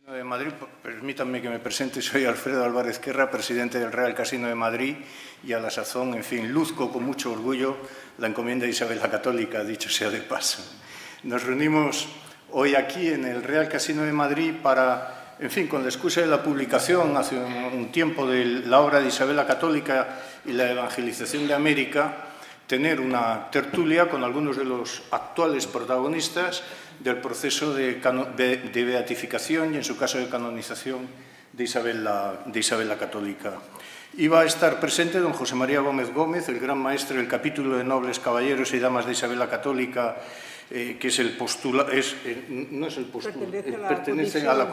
De Madrid, permítanme que me presente, soy Alfredo Álvarez Querra, presidente del Real Casino de Madrid y a la sazón, en fin, luzco con mucho orgullo la encomienda de Isabel la Católica, dicho sea de paso. Nos reunimos hoy aquí en el Real Casino de Madrid para, en fin, con la excusa de la publicación hace un tiempo de la obra de Isabel la Católica y la evangelización de América, tener una tertulia con algunos de los actuales protagonistas del proceso de beatificación y, en su caso, de canonización de Isabel la Católica. Iba a estar presente don José María Gómez Gómez, el gran maestre del capítulo de nobles caballeros y damas de Isabel la Católica, que es el pertenece a la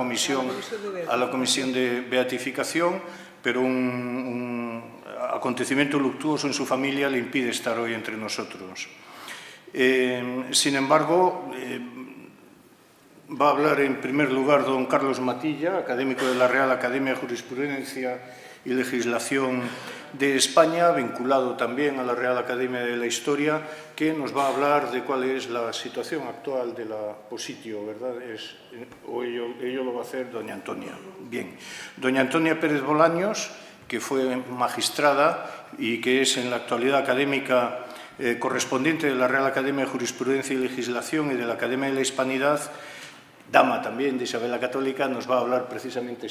comisión de beatificación, pero un acontecimiento luctuoso en su familia le impide estar hoy entre nosotros. Sin embargo, va a hablar en primer lugar don Carlos Matilla, académico de la Real Academia de Jurisprudencia y Legislación de España, vinculado también a la Real Academia de la Historia, que nos va a hablar de cuál es la situación actual de la Positio, ¿verdad? Ello lo va a hacer doña Antonia. Bien, doña Antonia Pérez Bolaños, que fue magistrada y que es en la actualidad académica correspondiente de la Real Academia de Jurisprudencia y Legislación y de la Academia de la Hispanidad, dama también de Isabel la Católica, nos va a hablar precisamente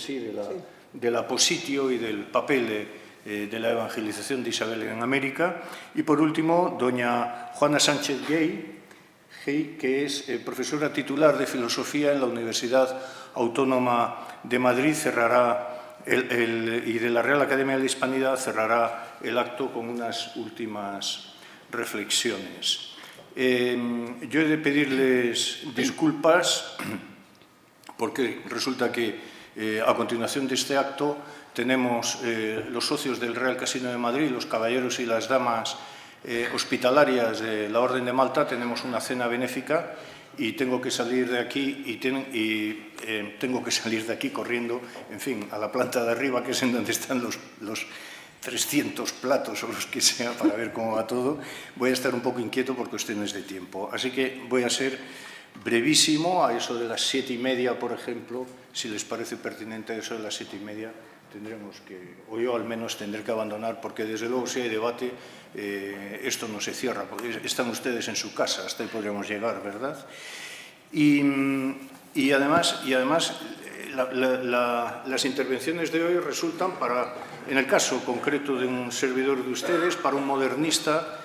de la Positio y del papel de la evangelización de Isabel en América. Y por último, doña Juana Sánchez Gay, que es profesora titular de Filosofía en la Universidad Autónoma de Madrid, y de la Real Academia de la Hispanidad, cerrará el acto con unas últimas reflexiones. Yo he de pedirles disculpas porque resulta que a continuación de este acto tenemos los socios del Real Casino de Madrid, los caballeros y las damas hospitalarias de la Orden de Malta, tenemos una cena benéfica y tengo que salir de aquí tengo que salir de aquí corriendo, en fin, a la planta de arriba, que es en donde están los 300 platos o los que sea, para ver cómo va todo. Voy a estar un poco inquieto por cuestiones de tiempo, así que voy a ser brevísimo, a eso de las 7:30, por ejemplo, si les parece pertinente a eso de las 7:30, tendremos que, o yo al menos tendré que abandonar, porque desde luego si hay debate, esto no se cierra, porque están ustedes en su casa, hasta ahí podríamos llegar, ¿verdad? Y además las intervenciones de hoy resultan en el caso concreto de un servidor de ustedes, para un modernista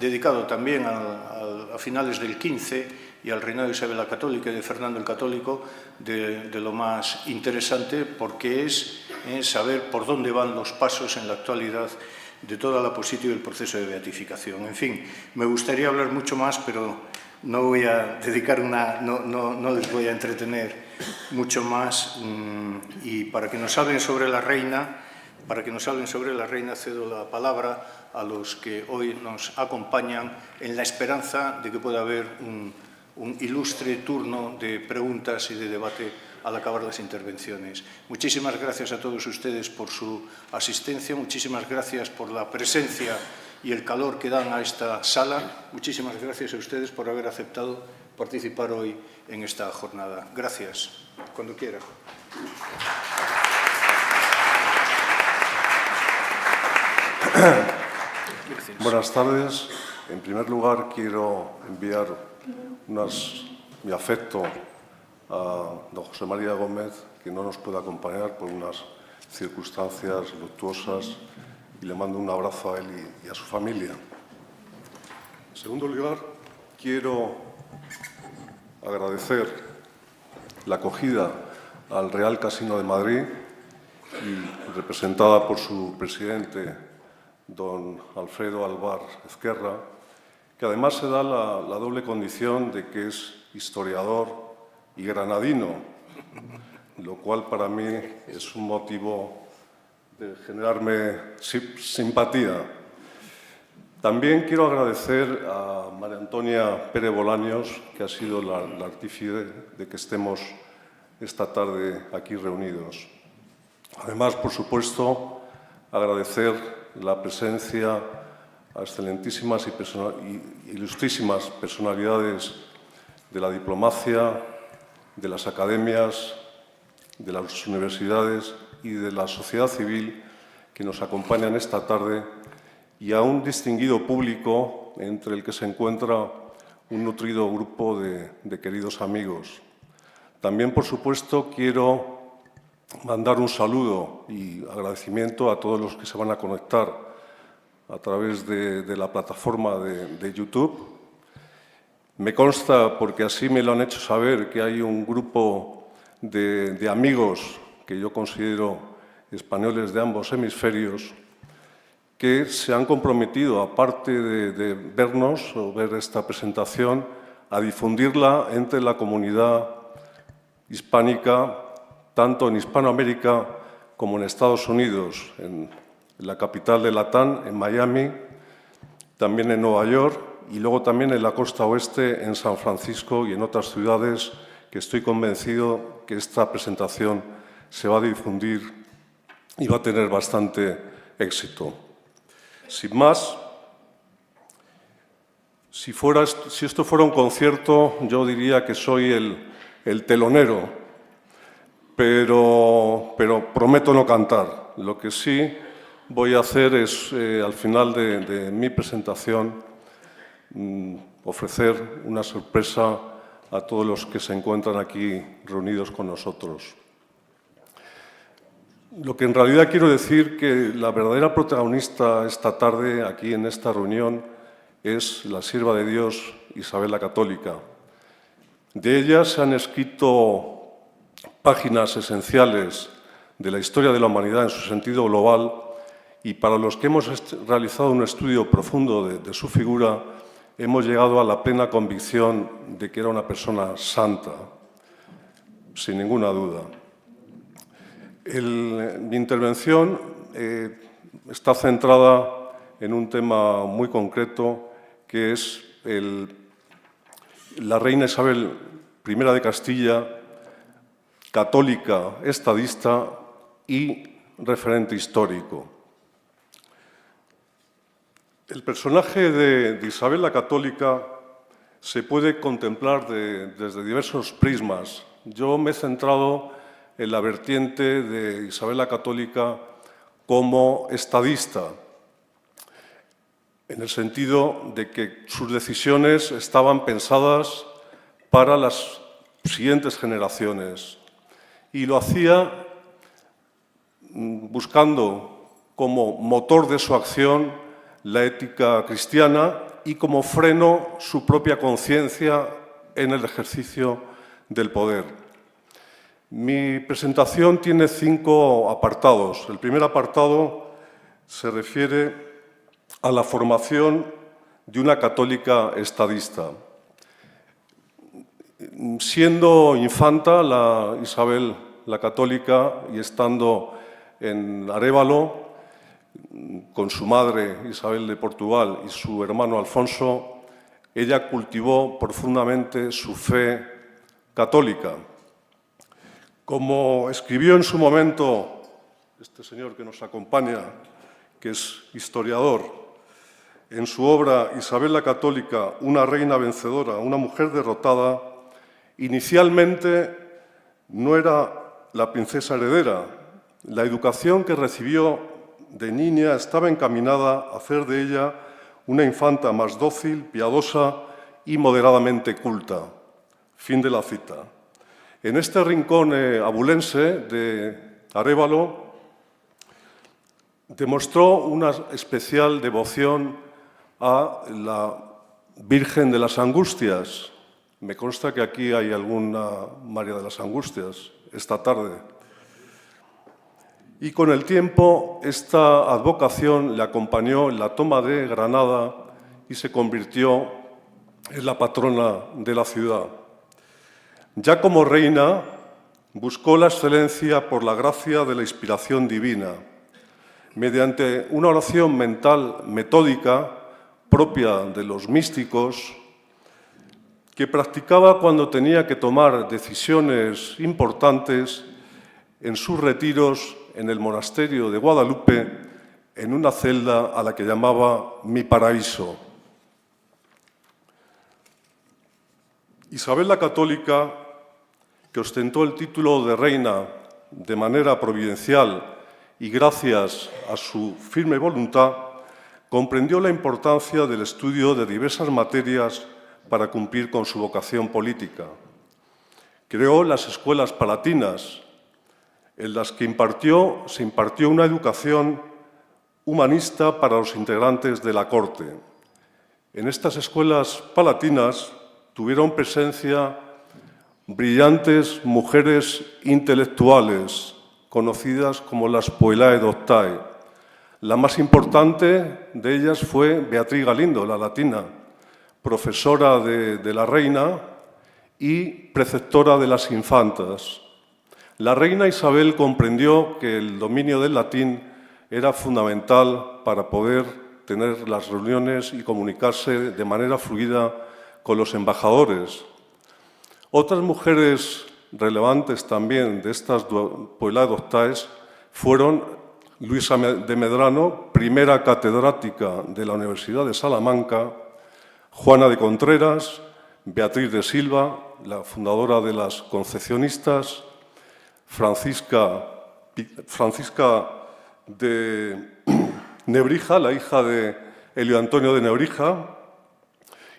dedicado también a finales del XV y al reinado de Isabel la Católica y de Fernando el Católico, de lo más interesante, porque es saber por dónde van los pasos en la actualidad de toda la Positio y el proceso de beatificación. En fin, me gustaría hablar mucho más, pero no voy a dedicar no les voy a entretener mucho más. Y para que nos hablen sobre la reina, cedo la palabra a los que hoy nos acompañan en la esperanza de que pueda haber un ilustre turno de preguntas y de debate al acabar las intervenciones. Muchísimas gracias a todos ustedes por su asistencia, muchísimas gracias por la presencia y el calor que dan a esta sala. Muchísimas gracias a ustedes por haber aceptado participar hoy en esta jornada. Gracias. Cuando quiera. Buenas tardes. En primer lugar, quiero enviar mi afecto a don José María Gómez, que no nos puede acompañar por unas circunstancias luctuosas, y le mando un abrazo a él y a su familia. En segundo lugar, quiero agradecer la acogida al Real Casino de Madrid, y representada por su presidente, don Alfredo Álvarez Querra, que además se da la doble condición de que es historiador y granadino, lo cual para mí es un motivo de generarme simpatía. También quiero agradecer a María Antonia Pérez Bolaños, que ha sido la artífice de que estemos esta tarde aquí reunidos. Además, por supuesto, agradecer la presencia a excelentísimas y ilustrísimas personalidades de la diplomacia, de las academias de las universidades y de la sociedad civil que nos acompañan esta tarde, y a un distinguido público entre el que se encuentra un nutrido grupo de queridos amigos. También, por supuesto, quiero mandar un saludo y agradecimiento a todos los que se van a conectar a través de la plataforma de YouTube. Me consta, porque así me lo han hecho saber, que hay un grupo de amigos que yo considero españoles de ambos hemisferios que se han comprometido, aparte de vernos o ver esta presentación, a difundirla entre la comunidad hispánica, tanto en Hispanoamérica como en Estados Unidos, en la capital de Latam, en Miami, también en Nueva York y luego también en la costa oeste, en San Francisco y en otras ciudades que estoy convencido que esta presentación se va a difundir y va a tener bastante éxito. Sin más, si esto fuera un concierto, yo diría que soy el telonero, pero prometo no cantar. Lo que sí voy a hacer es, al final de mi presentación, ofrecer una sorpresa a todos los que se encuentran aquí reunidos con nosotros. Lo que en realidad quiero decir que la verdadera protagonista esta tarde, aquí en esta reunión, es la sierva de Dios Isabel la Católica. De ella se han escrito páginas esenciales de la historia de la humanidad en su sentido global, y para los que hemos realizado un estudio profundo de su figura, hemos llegado a la plena convicción de que era una persona santa, sin ninguna duda. Mi intervención está centrada en un tema muy concreto, que es la reina Isabel I de Castilla, católica, estadista y referente histórico. El personaje de Isabel la Católica se puede contemplar desde diversos prismas. Yo me he centrado en la vertiente de Isabel la Católica como estadista, en el sentido de que sus decisiones estaban pensadas para las siguientes generaciones, y lo hacía buscando como motor de su acción la ética cristiana y como freno su propia conciencia en el ejercicio del poder. Mi presentación tiene 5 apartados. El primer apartado se refiere a la formación de una católica estadista. Siendo infanta Isabel la Católica y estando en Arévalo con su madre Isabel de Portugal y su hermano Alfonso, ella cultivó profundamente su fe católica. Como escribió en su momento este señor que nos acompaña, que es historiador, en su obra Isabel la Católica, una reina vencedora, una mujer derrotada, inicialmente no era la princesa heredera. La educación que recibió de niña estaba encaminada a hacer de ella una infanta más dócil, piadosa y moderadamente culta. Fin de la cita. En este rincón abulense de Arévalo demostró una especial devoción a la Virgen de las Angustias. Me consta que aquí hay alguna María de las Angustias esta tarde. Y con el tiempo esta advocación le acompañó en la toma de Granada y se convirtió en la patrona de la ciudad. Ya como reina, buscó la excelencia por la gracia de la inspiración divina, mediante una oración mental metódica propia de los místicos, que practicaba cuando tenía que tomar decisiones importantes en sus retiros en el monasterio de Guadalupe, en una celda a la que llamaba Mi Paraíso. Isabel la Católica, que ostentó el título de reina de manera providencial y gracias a su firme voluntad, comprendió la importancia del estudio de diversas materias para cumplir con su vocación política. Creó las escuelas palatinas, en las que se impartió una educación humanista para los integrantes de la corte. En estas escuelas palatinas tuvieron presencia brillantes mujeres intelectuales, conocidas como las Poelae Doctae. La más importante de ellas fue Beatriz Galindo, la latina, profesora de la reina y preceptora de las infantas. La reina Isabel comprendió que el dominio del latín era fundamental para poder tener las reuniones y comunicarse de manera fluida con los embajadores. Otras mujeres relevantes también de estas Poelae Doctaes fueron Luisa de Medrano, primera catedrática de la Universidad de Salamanca, Juana de Contreras, Beatriz de Silva, la fundadora de las Concepcionistas, Francisca de Nebrija, la hija de Helio Antonio de Nebrija,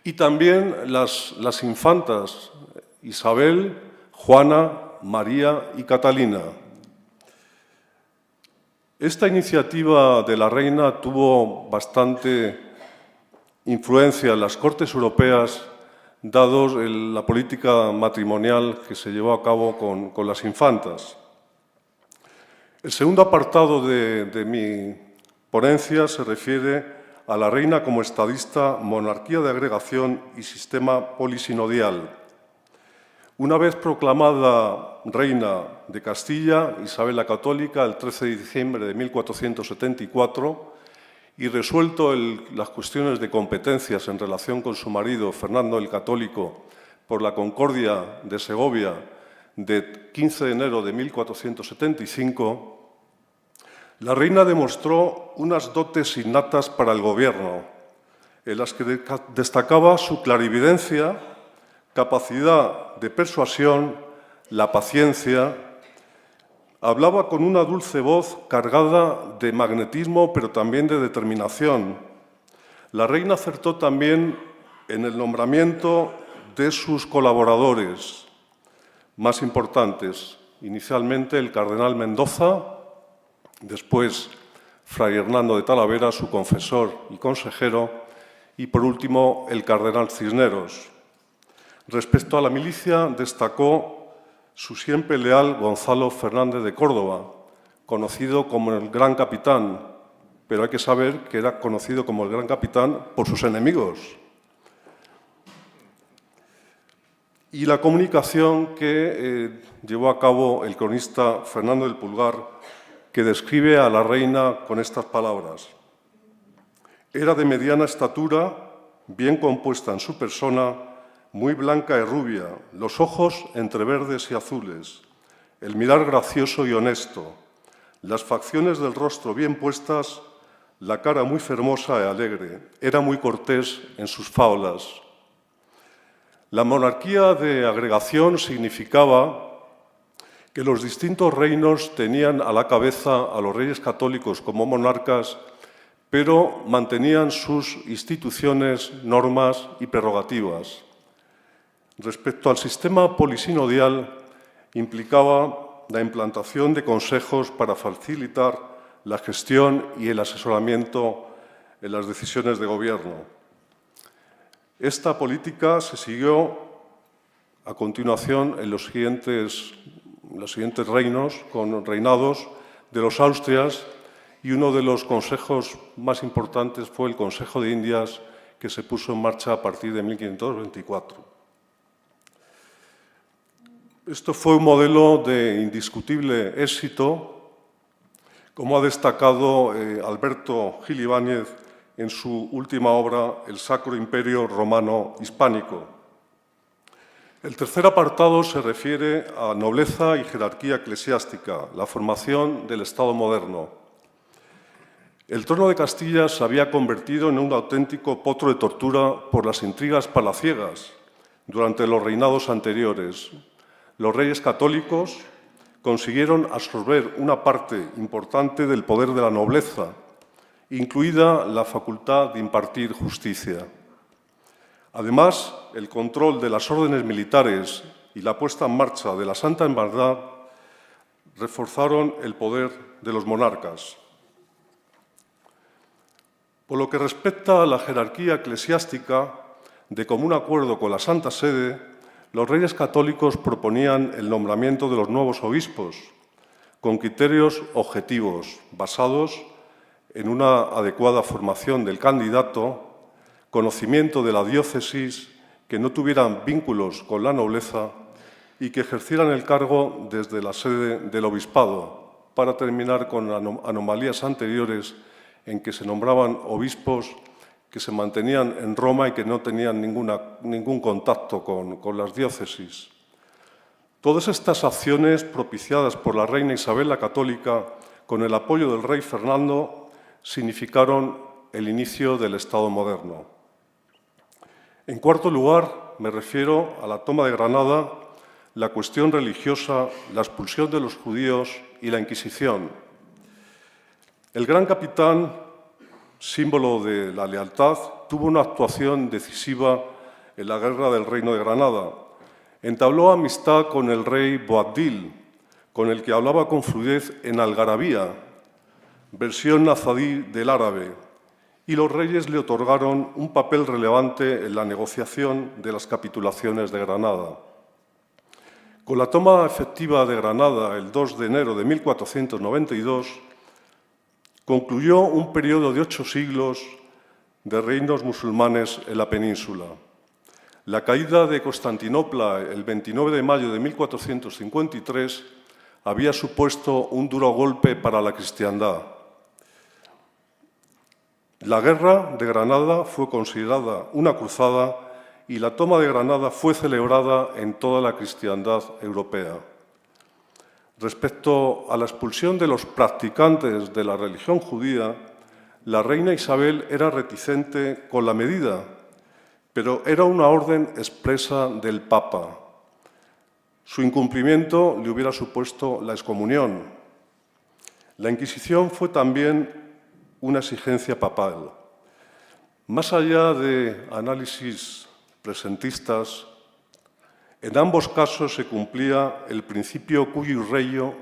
y también las infantas Isabel, Juana, María y Catalina. Esta iniciativa de la reina tuvo bastante influencia en las Cortes Europeas, dado la política matrimonial que se llevó a cabo con las infantas. El segundo apartado de mi ponencia se refiere a la reina como estadista, monarquía de agregación y sistema polisinodial. Una vez proclamada reina de Castilla, Isabel la Católica, el 13 de diciembre de 1474, y resuelto las cuestiones de competencias en relación con su marido, Fernando el Católico, por la Concordia de Segovia de 15 de enero de 1475, la reina demostró unas dotes innatas para el gobierno, en las que destacaba su clarividencia, capacidad de persuasión, la paciencia. Hablaba con una dulce voz cargada de magnetismo, pero también de determinación. La reina acertó también en el nombramiento de sus colaboradores más importantes. Inicialmente el cardenal Mendoza, después Fray Hernando de Talavera, su confesor y consejero, y por último el cardenal Cisneros. Respecto a la milicia, destacó su siempre leal Gonzalo Fernández de Córdoba, conocido como el Gran Capitán, pero hay que saber que era conocido como el Gran Capitán por sus enemigos. Y la comunicación que llevó a cabo el cronista Fernando del Pulgar, que describe a la reina con estas palabras. Era de mediana estatura, bien compuesta en su persona, muy blanca y rubia, los ojos entre verdes y azules, el mirar gracioso y honesto, las facciones del rostro bien puestas, la cara muy fermosa y alegre. Era muy cortés en sus fábulas. La monarquía de agregación significaba que los distintos reinos tenían a la cabeza a los reyes católicos como monarcas, pero mantenían sus instituciones, normas y prerrogativas. Respecto al sistema polisinodial, implicaba la implantación de consejos para facilitar la gestión y el asesoramiento en las decisiones de gobierno. Esta política se siguió a continuación en los siguientes reinados de los Austrias, y uno de los consejos más importantes fue el Consejo de Indias, que se puso en marcha a partir de 1524. Esto fue un modelo de indiscutible éxito, como ha destacado Alberto Gil Ibáñez en su última obra, El Sacro Imperio Romano Hispánico. El tercer apartado se refiere a nobleza y jerarquía eclesiástica, la formación del Estado moderno. El trono de Castilla se había convertido en un auténtico potro de tortura por las intrigas palaciegas durante los reinados anteriores. Los reyes católicos, consiguieron absorber una parte importante del poder de la nobleza, incluida la facultad de impartir justicia. Además, el control de las órdenes militares y la puesta en marcha de la Santa Hermandad reforzaron el poder de los monarcas. Por lo que respecta a la jerarquía eclesiástica, de común acuerdo con la Santa Sede, los reyes católicos proponían el nombramiento de los nuevos obispos, con criterios objetivos, basados en una adecuada formación del candidato, conocimiento de la diócesis, que no tuvieran vínculos con la nobleza y que ejercieran el cargo desde la sede del obispado, para terminar con anomalías anteriores en que se nombraban obispos que se mantenían en Roma y que no tenían ningún contacto con las diócesis. Todas estas acciones, propiciadas por la reina Isabel la Católica, con el apoyo del rey Fernando, significaron el inicio del Estado moderno. En cuarto lugar, me refiero a la toma de Granada, la cuestión religiosa, la expulsión de los judíos y la Inquisición. El gran capitán, símbolo de la lealtad, tuvo una actuación decisiva en la Guerra del Reino de Granada. Entabló amistad con el rey Boabdil, con el que hablaba con fluidez en algarabía, versión nazadí del árabe, y los reyes le otorgaron un papel relevante en la negociación de las capitulaciones de Granada. Con la toma efectiva de Granada el 2 de enero de 1492, concluyó un periodo de 8 siglos de reinos musulmanes en la península. La caída de Constantinopla el 29 de mayo de 1453 había supuesto un duro golpe para la cristiandad. La guerra de Granada fue considerada una cruzada y la toma de Granada fue celebrada en toda la cristiandad europea. Respecto a la expulsión de los practicantes de la religión judía, la reina Isabel era reticente con la medida, pero era una orden expresa del Papa. Su incumplimiento le hubiera supuesto la excomunión. La Inquisición fue también una exigencia papal. Más allá de análisis presentistas, en ambos casos se cumplía el principio cuius regio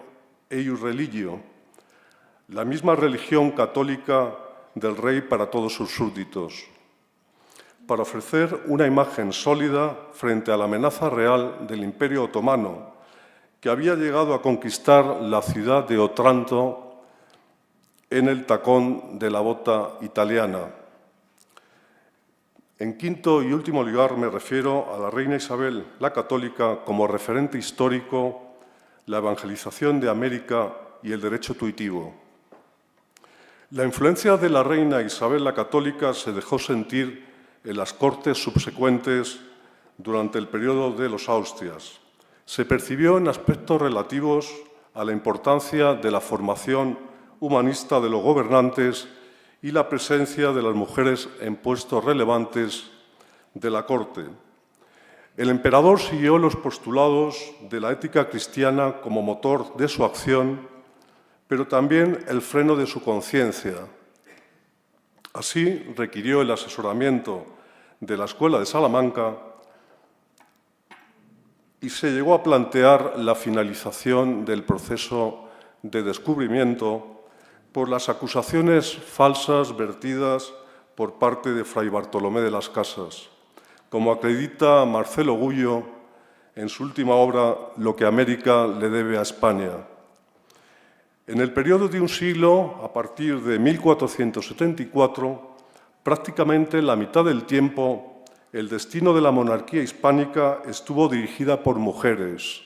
eius religio, la misma religión católica del rey para todos sus súbditos, para ofrecer una imagen sólida frente a la amenaza real del Imperio Otomano, que había llegado a conquistar la ciudad de Otranto en el tacón de la bota italiana. En quinto y último lugar, me refiero a la reina Isabel la Católica como referente histórico, la evangelización de América y el derecho tuitivo. La influencia de la reina Isabel la Católica se dejó sentir en las cortes subsecuentes durante el periodo de los Austrias. Se percibió en aspectos relativos a la importancia de la formación humanista de los gobernantes y la presencia de las mujeres en puestos relevantes de la corte. El emperador siguió los postulados de la ética cristiana como motor de su acción, pero también el freno de su conciencia. Así requirió el asesoramiento de la Escuela de Salamanca y se llegó a plantear la finalización del proceso de descubrimiento por las acusaciones falsas vertidas por parte de Fray Bartolomé de las Casas, como acredita Marcelo Gullo en su última obra Lo que América le debe a España. En el periodo de un siglo, a partir de 1474, prácticamente la mitad del tiempo, el destino de la monarquía hispánica estuvo dirigida por mujeres.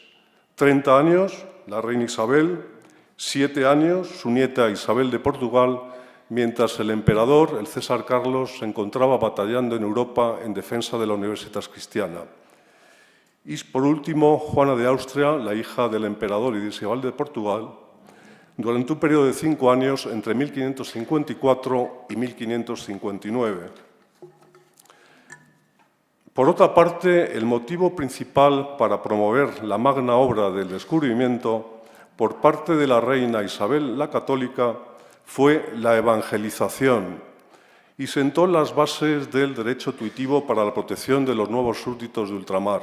30 años, la reina Isabel, 7 años, su nieta Isabel de Portugal, mientras el emperador, el César Carlos, se encontraba batallando en Europa en defensa de la Universitas Cristiana. Y, por último, Juana de Austria, la hija del emperador y de Isabel de Portugal, durante un periodo de 5 años, entre 1554 y 1559. Por otra parte, el motivo principal para promover la magna obra del descubrimiento por parte de la reina Isabel la Católica fue la evangelización y sentó las bases del derecho tuitivo para la protección de los nuevos súbditos de ultramar.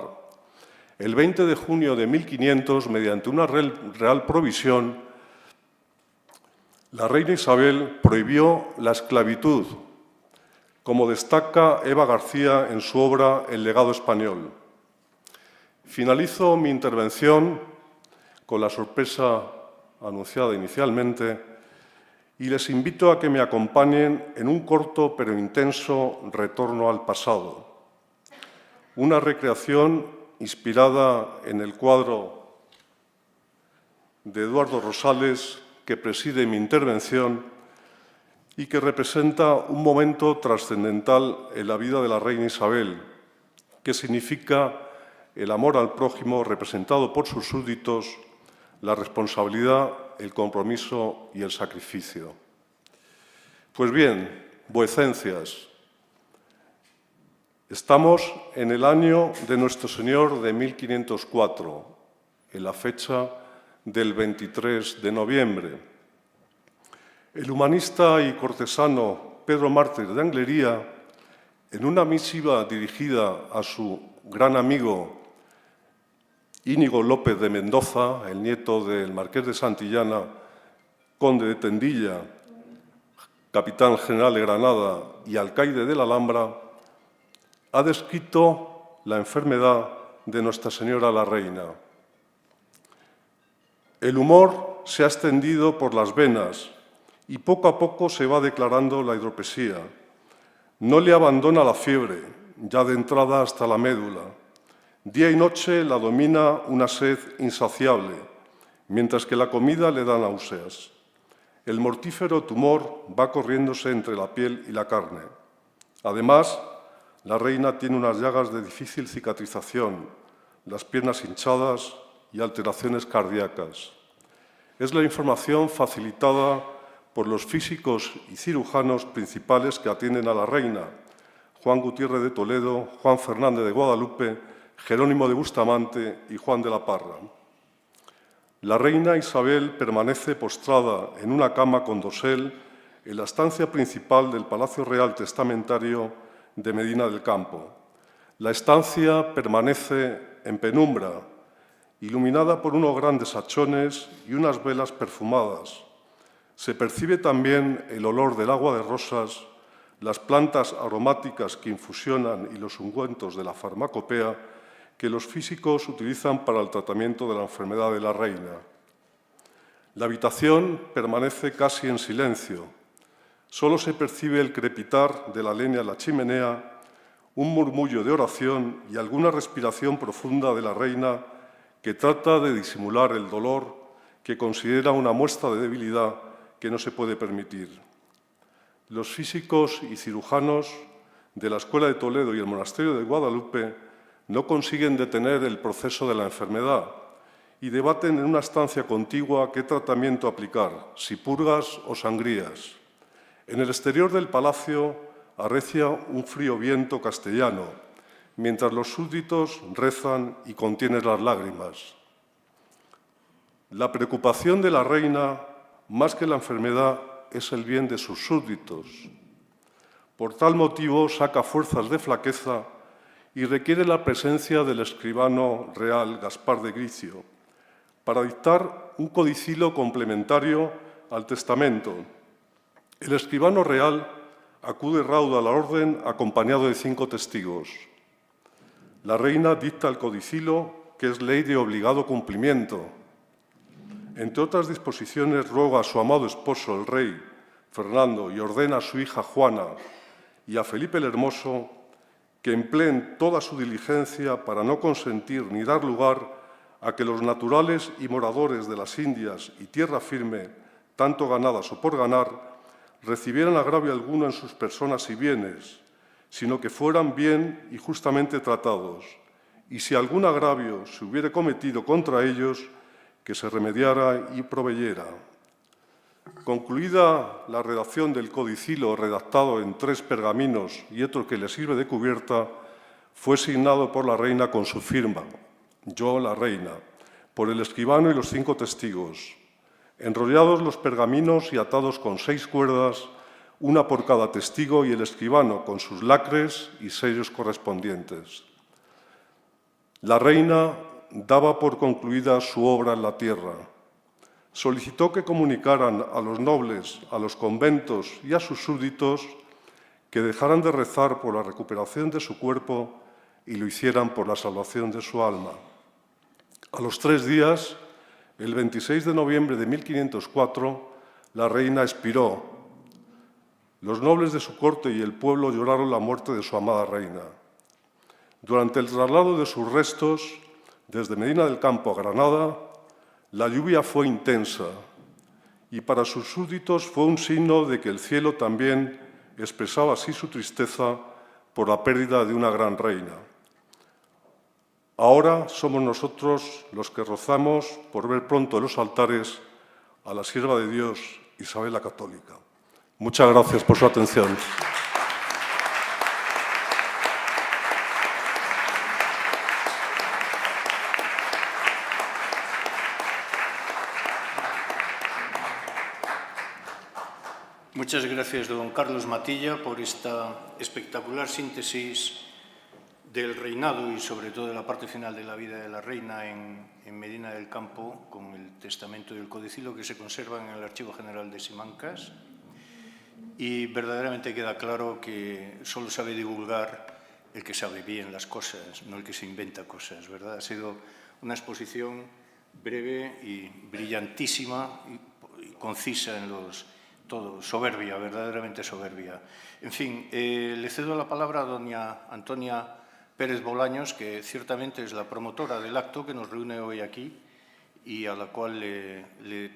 El 20 de junio de 1500, mediante una real provisión, la reina Isabel prohibió la esclavitud, como destaca Eva García en su obra El legado español. Finalizo mi intervención con la sorpresa anunciada inicialmente y les invito a que me acompañen en un corto pero intenso retorno al pasado. Una recreación inspirada en el cuadro de Eduardo Rosales, que preside mi intervención y que representa un momento trascendental en la vida de la reina Isabel, que significa el amor al prójimo representado por sus súbditos, la responsabilidad, el compromiso y el sacrificio. Pues bien, vuecencias, estamos en el año de Nuestro Señor de 1504, en la fecha del 23 de noviembre. El humanista y cortesano Pedro Mártir de Anglería, en una misiva dirigida a su gran amigo Íñigo López de Mendoza, el nieto del marqués de Santillana, conde de Tendilla, capitán general de Granada y alcaide de la Alhambra, ha descrito la enfermedad de Nuestra Señora la Reina. El humor se ha extendido por las venas y poco a poco se va declarando la hidropesía. No le abandona la fiebre, ya de entrada hasta la médula. Día y noche la domina una sed insaciable, mientras que la comida le da náuseas. El mortífero tumor va corriéndose entre la piel y la carne. Además, la reina tiene unas llagas de difícil cicatrización, las piernas hinchadas y alteraciones cardíacas. Es la información facilitada por los físicos y cirujanos principales que atienden a la reina, Juan Gutiérrez de Toledo, Juan Fernández de Guadalupe, Jerónimo de Bustamante y Juan de la Parra. La reina Isabel permanece postrada en una cama con dosel en la estancia principal del Palacio Real Testamentario de Medina del Campo. La estancia permanece en penumbra, iluminada por unos grandes hachones y unas velas perfumadas. Se percibe también el olor del agua de rosas, las plantas aromáticas que infusionan y los ungüentos de la farmacopea que los físicos utilizan para el tratamiento de la enfermedad de la reina. La habitación permanece casi en silencio. Solo se percibe el crepitar de la leña en la chimenea, un murmullo de oración y alguna respiración profunda de la reina que trata de disimular el dolor que considera una muestra de debilidad que no se puede permitir. Los físicos y cirujanos de la Escuela de Toledo y el Monasterio de Guadalupe no consiguen detener el proceso de la enfermedad y debaten en una estancia contigua qué tratamiento aplicar, si purgas o sangrías. En el exterior del palacio arrecia un frío viento castellano, mientras los súbditos rezan y contienen las lágrimas. La preocupación de la reina, más que la enfermedad, es el bien de sus súbditos. Por tal motivo saca fuerzas de flaqueza y requiere la presencia del escribano real Gaspar de Gricio para dictar un codicilo complementario al testamento. El escribano real acude raudo a la orden acompañado de 5 testigos. La reina dicta el codicilo, que es ley de obligado cumplimiento. Entre otras disposiciones, roga a su amado esposo, el rey Fernando, y ordena a su hija Juana y a Felipe el Hermoso que empleen toda su diligencia para no consentir ni dar lugar a que los naturales y moradores de las Indias y tierra firme, tanto ganadas o por ganar, recibieran agravio alguno en sus personas y bienes, sino que fueran bien y justamente tratados, y si algún agravio se hubiere cometido contra ellos, que se remediara y proveyera. Concluida la redacción del codicilo, redactado en 3 pergaminos y otro que le sirve de cubierta, fue signado por la reina con su firma, yo, la reina, por el escribano y los 5 testigos, enrollados los pergaminos y atados con 6 cuerdas, una por cada testigo y el escribano con sus lacres y sellos correspondientes. La reina daba por concluida su obra en la tierra. Solicitó que comunicaran a los nobles, a los conventos y a sus súbditos que dejaran de rezar por la recuperación de su cuerpo y lo hicieran por la salvación de su alma. A los 3 días, el 26 de noviembre de 1504, la reina expiró. Los nobles de su corte y el pueblo lloraron la muerte de su amada reina. Durante el traslado de sus restos, desde Medina del Campo a Granada, la lluvia fue intensa y para sus súbditos fue un signo de que el cielo también expresaba así su tristeza por la pérdida de una gran reina. Ahora somos nosotros los que rozamos por ver pronto en los altares a la sierva de Dios, Isabel la Católica. Muchas gracias por su atención. Muchas gracias, don Carlos Matilla, por esta espectacular síntesis del reinado y sobre todo de la parte final de la vida de la reina en Medina del Campo, con el testamento y el codicilo que se conservan en el Archivo General de Simancas. Y verdaderamente queda claro que solo sabe divulgar el que sabe bien las cosas, no el que se inventa cosas, ¿verdad? Ha sido una exposición breve y brillantísima y concisa en todo, soberbia, verdaderamente soberbia. En fin, le cedo la palabra a doña Antonia Pérez Bolaños, que ciertamente es la promotora del acto que nos reúne hoy aquí y a la cual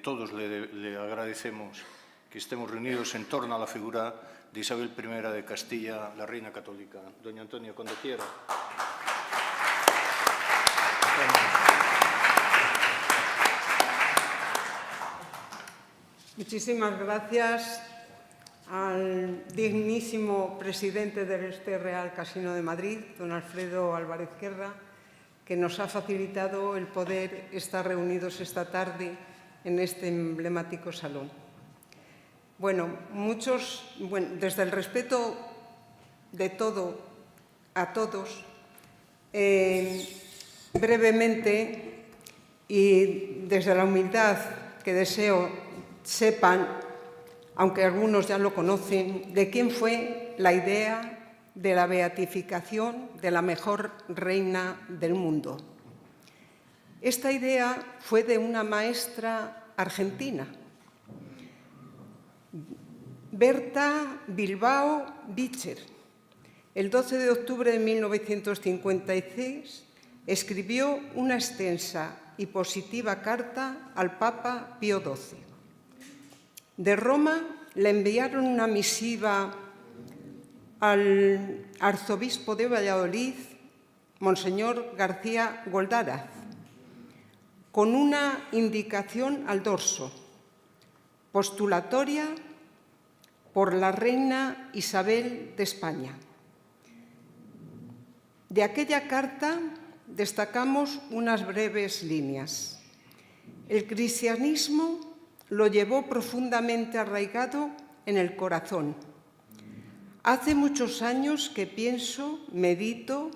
todos le agradecemos que estemos reunidos en torno a la figura de Isabel I de Castilla, la reina católica. Doña Antonia, cuando quiera. Muchísimas gracias al dignísimo presidente de este Real Casino de Madrid, don Alfredo Álvarez Guerra, que nos ha facilitado el poder estar reunidos esta tarde en este emblemático salón. Bueno, desde el respeto de todo a todos, brevemente y desde la humildad que deseo sepan, aunque algunos ya lo conocen, de quién fue la idea de la beatificación de la mejor reina del mundo. Esta idea fue de una maestra argentina, Berta Bilbao Bitcher. El 12 de octubre de 1956 escribió una extensa y positiva carta al Papa Pío XII. De Roma le enviaron una misiva al arzobispo de Valladolid, Monseñor García Goldaraz, con una indicación al dorso, postulatoria por la reina Isabel de España. De aquella carta destacamos unas breves líneas. El cristianismo lo llevó profundamente arraigado en el corazón. Hace muchos años que pienso, medito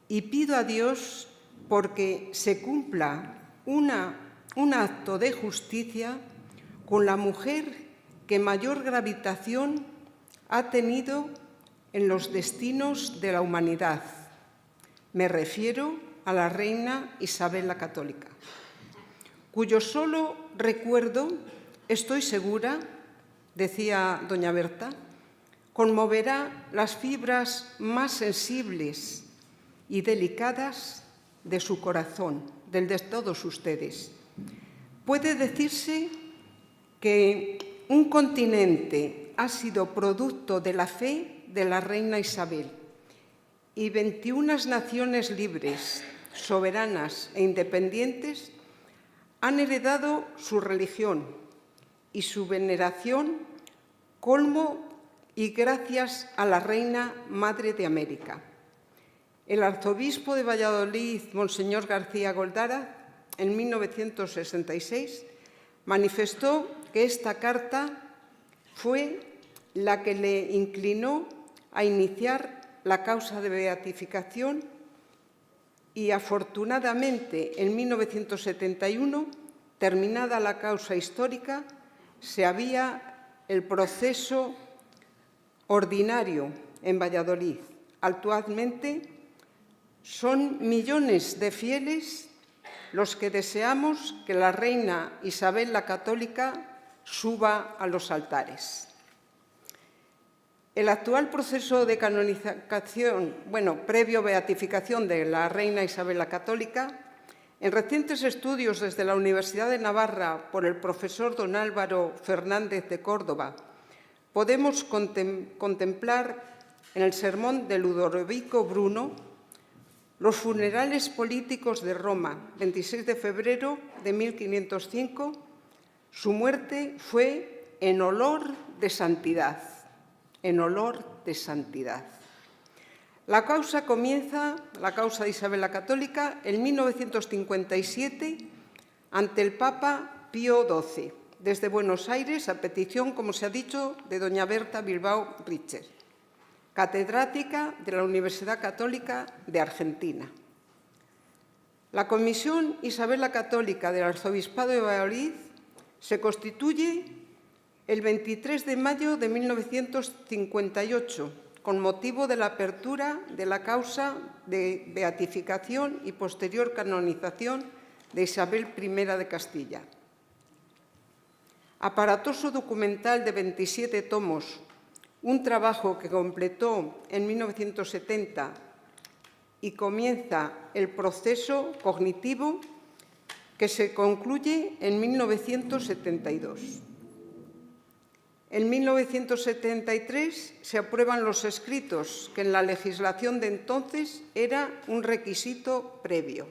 y pido a Dios porque se cumpla un acto de justicia con la mujer que mayor gravitación ha tenido en los destinos de la humanidad. Me refiero a la reina Isabel la Católica, cuyo solo recuerdo, estoy segura, decía doña Berta, conmoverá las fibras más sensibles y delicadas de su corazón, del de todos ustedes. Puede decirse que un continente ha sido producto de la fe de la reina Isabel y 21 naciones libres, soberanas e independientes han heredado su religión y su veneración, colmo y gracias a la Reina Madre de América. El arzobispo de Valladolid, Monseñor García Goldaraz, en 1966, manifestó que esta carta fue la que le inclinó a iniciar la causa de beatificación y, afortunadamente, en 1971, terminada la causa histórica, se abría el proceso ordinario en Valladolid. Actualmente son millones de fieles los que deseamos que la reina Isabel la Católica suba a los altares. El actual proceso de canonización, previo beatificación de la reina Isabel la Católica, en recientes estudios desde la Universidad de Navarra por el profesor don Álvaro Fernández de Córdoba, podemos contemplar en el sermón de Ludovico Bruno los funerales políticos de Roma, 26 de febrero de 1505. Su muerte fue en olor de santidad, en olor de santidad. La causa comienza, la causa de Isabel la Católica, en 1957 ante el Papa Pío XII, desde Buenos Aires, a petición, como se ha dicho, de doña Berta Bilbao Richter, catedrática de la Universidad Católica de Argentina. La Comisión Isabel la Católica del Arzobispado de Valladolid se constituye el 23 de mayo de 1958, con motivo de la apertura de la causa de beatificación y posterior canonización de Isabel I de Castilla. Aparatoso documental de 27 tomos, un trabajo que completó en 1970 y comienza el proceso cognitivo que se concluye en 1972. En 1973 se aprueban los escritos, que en la legislación de entonces era un requisito previo.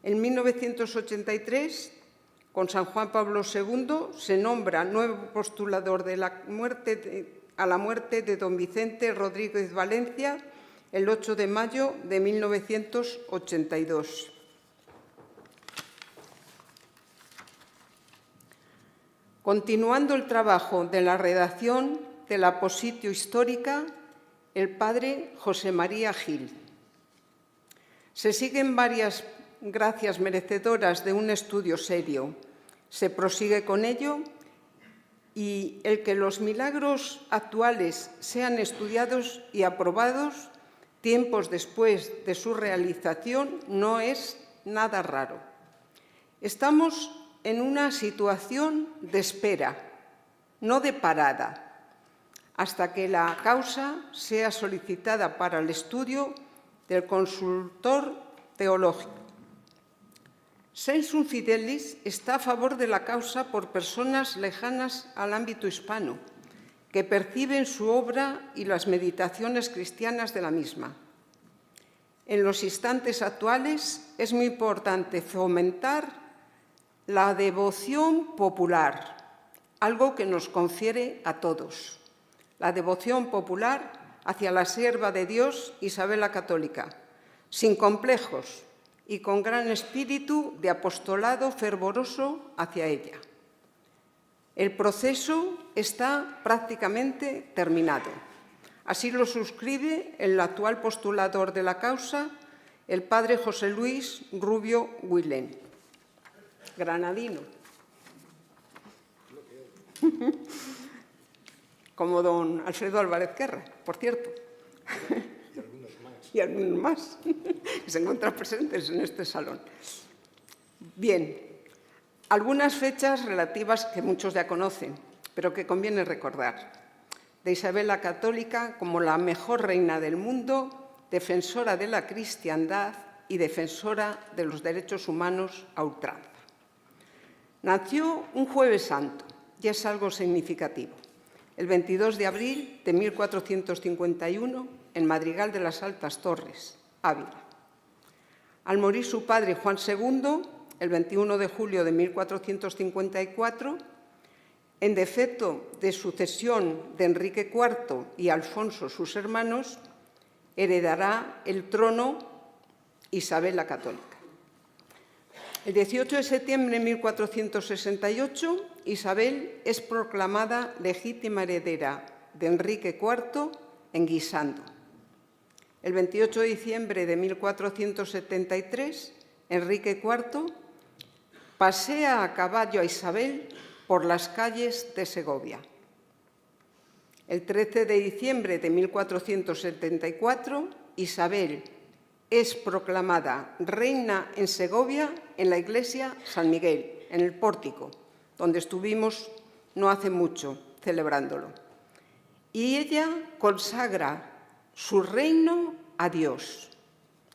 En 1983, con San Juan Pablo II, se nombra nuevo postulador a la muerte de don Vicente Rodríguez Valencia el 8 de mayo de 1982. Continuando el trabajo de la redacción de la Positio Histórica, el padre José María Gil. Se siguen varias gracias merecedoras de un estudio serio. Se prosigue con ello y el que los milagros actuales sean estudiados y aprobados tiempos después de su realización no es nada raro. Estamos en una situación de espera, no de parada, hasta que la causa sea solicitada para el estudio del consultor teológico. Sensum Fidelis está a favor de la causa por personas lejanas al ámbito hispano, que perciben su obra y las meditaciones cristianas de la misma. En los instantes actuales es muy importante fomentar la devoción popular, algo que nos confiere a todos. La devoción popular hacia la sierva de Dios, Isabel la Católica, sin complejos y con gran espíritu de apostolado fervoroso hacia ella. El proceso está prácticamente terminado. Así lo suscribe el actual postulador de la causa, el padre José Luis Rubio Huilén, granadino, como don Alfredo Álvarez Guerra, por cierto, y algunos más que se encuentran presentes en este salón. Bien, algunas fechas relativas que muchos ya conocen, pero que conviene recordar. De Isabel la Católica como la mejor reina del mundo, defensora de la cristiandad y defensora de los derechos humanos a ultranza. Nació un Jueves Santo, y es algo significativo, el 22 de abril de 1451, en Madrigal de las Altas Torres, Ávila. Al morir su padre Juan II, el 21 de julio de 1454, en defecto de sucesión de Enrique IV y Alfonso, sus hermanos, heredará el trono Isabel la Católica. El 18 de septiembre de 1468, Isabel es proclamada legítima heredera de Enrique IV en Guisando. El 28 de diciembre de 1473, Enrique IV pasea a caballo a Isabel por las calles de Segovia. El 13 de diciembre de 1474, Isabel es proclamada reina en Segovia en la iglesia San Miguel, en el pórtico, donde estuvimos no hace mucho celebrándolo. Y ella consagra su reino a Dios.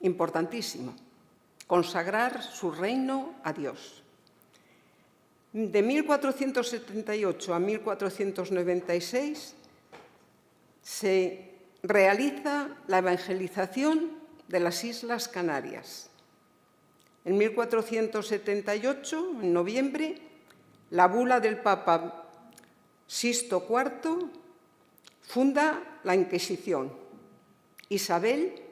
Importantísimo, consagrar su reino a Dios. De 1478 a 1496 se realiza la evangelización de las Islas Canarias. En 1478, en noviembre, la bula del Papa Sixto IV funda la Inquisición. Isabel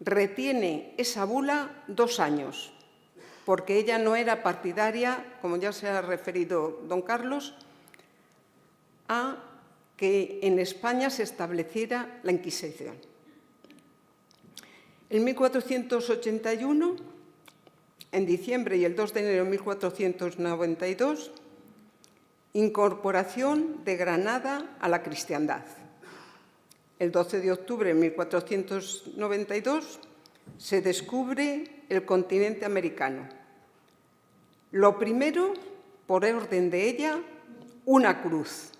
retiene esa bula 2 años, porque ella no era partidaria, como ya se ha referido don Carlos, a que en España se estableciera la Inquisición. En 1481, en diciembre y el 2 de enero de 1492, incorporación de Granada a la cristiandad. El 12 de octubre de 1492 se descubre el continente americano. Lo primero, por orden de ella, una cruz.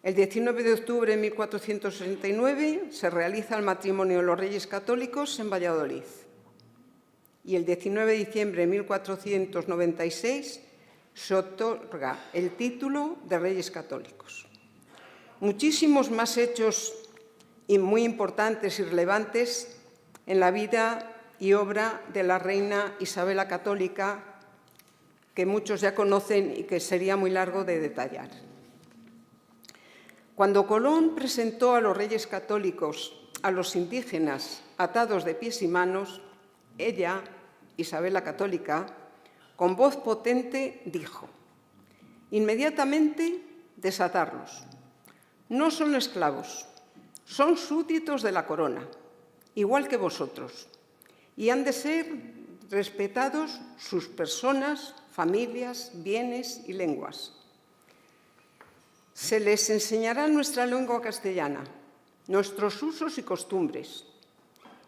El 19 de octubre de 1469 se realiza el matrimonio de los Reyes Católicos en Valladolid. Y el 19 de diciembre de 1496 se otorga el título de Reyes Católicos. Muchísimos más hechos y muy importantes y relevantes en la vida y obra de la reina Isabel la Católica, que muchos ya conocen y que sería muy largo de detallar. Cuando Colón presentó a los Reyes Católicos a los indígenas atados de pies y manos, ella, Isabel la Católica, con voz potente dijo: inmediatamente desatarlos. No son esclavos, son súbditos de la corona, igual que vosotros, y han de ser respetados sus personas, familias, bienes y lenguas. Se les enseñará nuestra lengua castellana, nuestros usos y costumbres.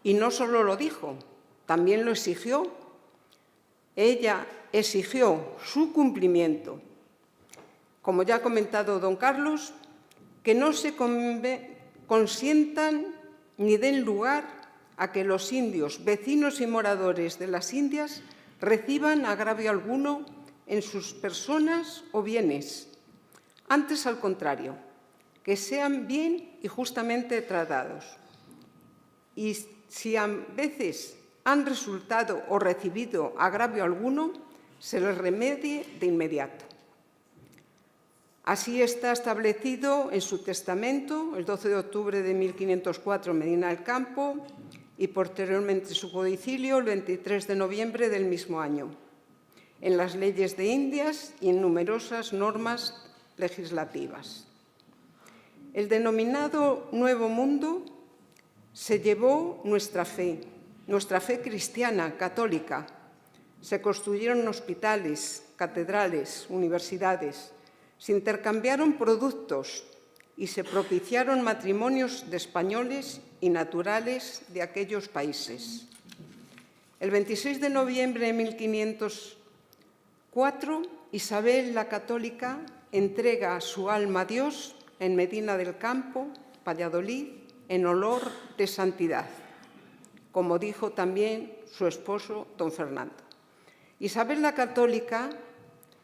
Y no solo lo dijo, también lo exigió. Ella exigió su cumplimiento. Como ya ha comentado don Carlos, que no se consientan ni den lugar a que los indios, vecinos y moradores de las Indias, reciban agravio alguno en sus personas o bienes. Antes, al contrario, que sean bien y justamente tratados. Y si a veces han resultado o recibido agravio alguno, se les remedie de inmediato. Así está establecido en su testamento, el 12 de octubre de 1504, Medina del Campo, y posteriormente su codicilio, el 23 de noviembre del mismo año, en las leyes de Indias y en numerosas normas legislativas. El denominado Nuevo Mundo se llevó nuestra fe cristiana, católica. Se construyeron hospitales, catedrales, universidades, se intercambiaron productos y se propiciaron matrimonios de españoles y naturales de aquellos países. El 26 de noviembre de 1504, Isabel la Católica entrega su alma a Dios en Medina del Campo, Valladolid, en olor de santidad, como dijo también su esposo, don Fernando. Isabel la Católica,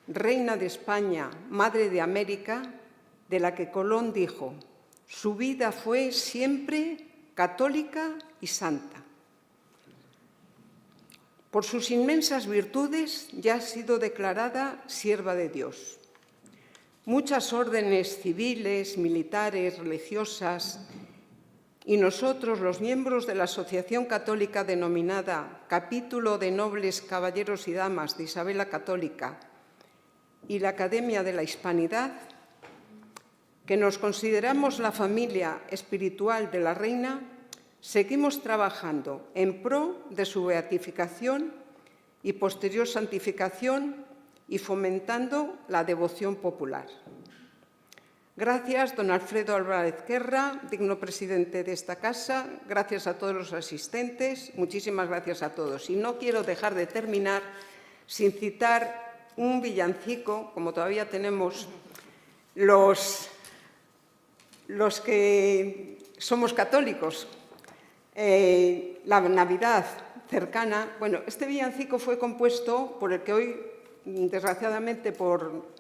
reina de España, madre de América, de la que Colón dijo: su vida fue siempre católica y santa. Por sus inmensas virtudes ya ha sido declarada sierva de Dios. Muchas órdenes civiles, militares, religiosas y nosotros, los miembros de la Asociación Católica denominada Capítulo de Nobles Caballeros y Damas de Isabel la Católica y la Academia de la Hispanidad, que nos consideramos la familia espiritual de la Reina, seguimos trabajando en pro de su beatificación y posterior santificación y fomentando la devoción popular. Gracias, don Alfredo Álvarez Ezquerra, digno presidente de esta casa. Gracias a todos los asistentes. Muchísimas gracias a todos. Y no quiero dejar de terminar sin citar un villancico, como todavía tenemos los que somos católicos, la Navidad cercana. Bueno, este villancico fue compuesto por el que hoy, desgraciadamente, por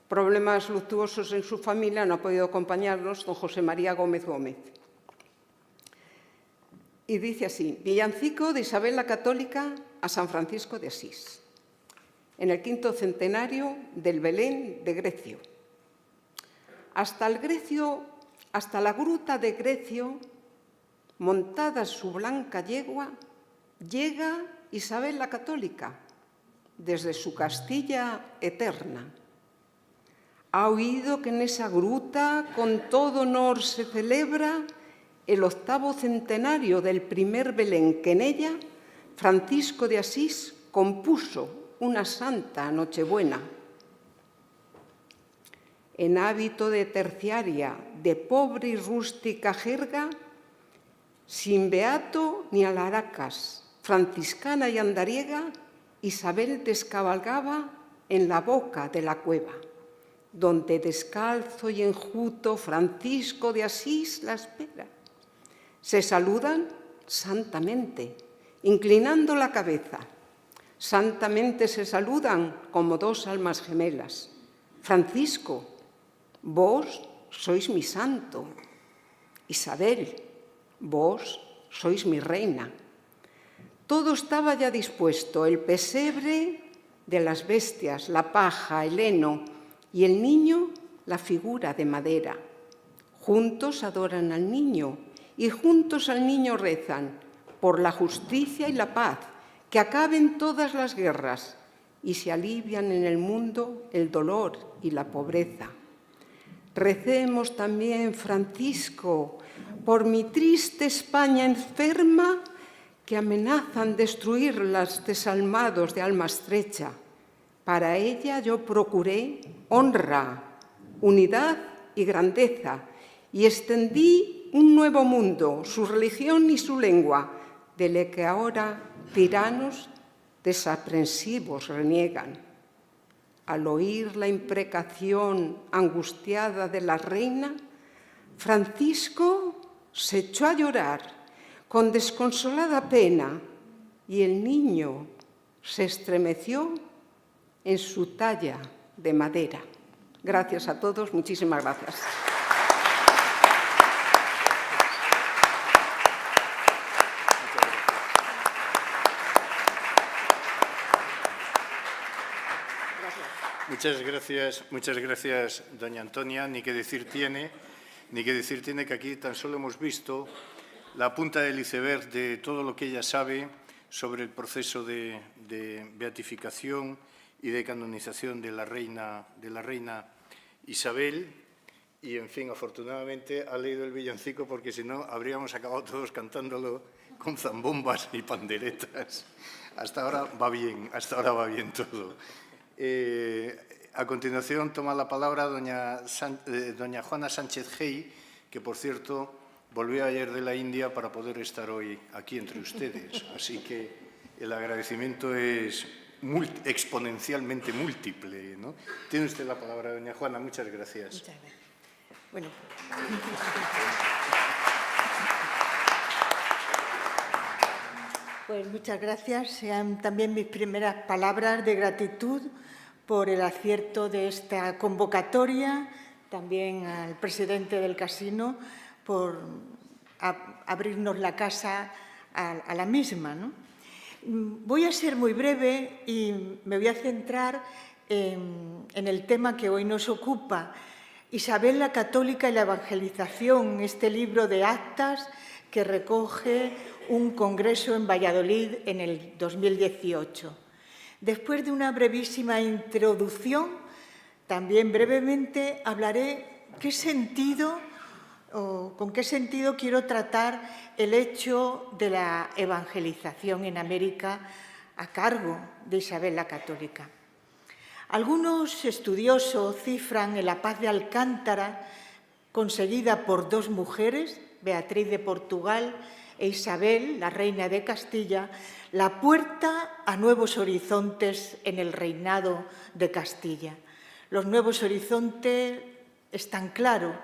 problemas luctuosos en su familia, no ha podido acompañarnos, don José María Gómez Gómez. Y dice así: villancico de Isabel la Católica a San Francisco de Asís, en el 5º centenario del Belén de Grecio. Hasta la gruta de Grecio, montada su blanca yegua, llega Isabel la Católica, desde su Castilla eterna. Ha oído que en esa gruta con todo honor se celebra el 8º centenario del primer Belén, que en ella Francisco de Asís compuso una santa Nochebuena. En hábito de terciaria, de pobre y rústica jerga, sin beato ni alaracas, franciscana y andariega, Isabel descabalgaba en la boca de la cueva, donde descalzo y enjuto Francisco de Asís la espera. Se saludan santamente, inclinando la cabeza. Santamente se saludan como dos almas gemelas. Francisco, vos sois mi santo. Isabel, vos sois mi reina. Todo estaba ya dispuesto, el pesebre de las bestias, la paja, el heno, y el niño, la figura de madera. Juntos adoran al niño y juntos al niño rezan por la justicia y la paz, que acaben todas las guerras y se alivian en el mundo el dolor y la pobreza. Recemos también, Francisco, por mi triste España enferma, que amenazan destruirlas desalmados de alma estrecha. Para ella yo procuré honra, unidad y grandeza, y extendí un nuevo mundo, su religión y su lengua, de la que ahora tiranos desaprensivos reniegan. Al oír la imprecación angustiada de la reina, Francisco se echó a llorar con desconsolada pena, y el niño se estremeció en su talla de madera. Gracias a todos, muchísimas gracias. Muchas gracias, doña Antonia. Ni que decir tiene que aquí tan solo hemos visto la punta del iceberg de todo lo que ella sabe sobre el proceso de beatificación y de canonización de la reina Isabel. Y, en fin, afortunadamente ha leído el villancico, porque si no habríamos acabado todos cantándolo con zambombas y panderetas. Hasta ahora va bien todo. A continuación toma la palabra doña Juana Sánchez Gey, que, por cierto, volvió ayer de la India para poder estar hoy aquí entre ustedes. Así que el agradecimiento es exponencialmente múltiple, ¿no? Tiene usted la palabra, doña Juana. Muchas gracias. Muchas gracias. Bueno. Pues muchas gracias. Sean también mis primeras palabras de gratitud por el acierto de esta convocatoria, también al presidente del casino por abrirnos la casa a la misma, ¿no? Voy a ser muy breve y me voy a centrar en el tema que hoy nos ocupa. Isabel la Católica y la Evangelización, este libro de actas que recoge un congreso en Valladolid en el 2018. Después de una brevísima introducción, también brevemente hablaré con qué sentido quiero tratar el hecho de la evangelización en América a cargo de Isabel la Católica. Algunos estudiosos cifran en la paz de Alcántara, conseguida por dos mujeres, Beatriz de Portugal e Isabel, la reina de Castilla, la puerta a nuevos horizontes en el reinado de Castilla. Los nuevos horizontes están claros,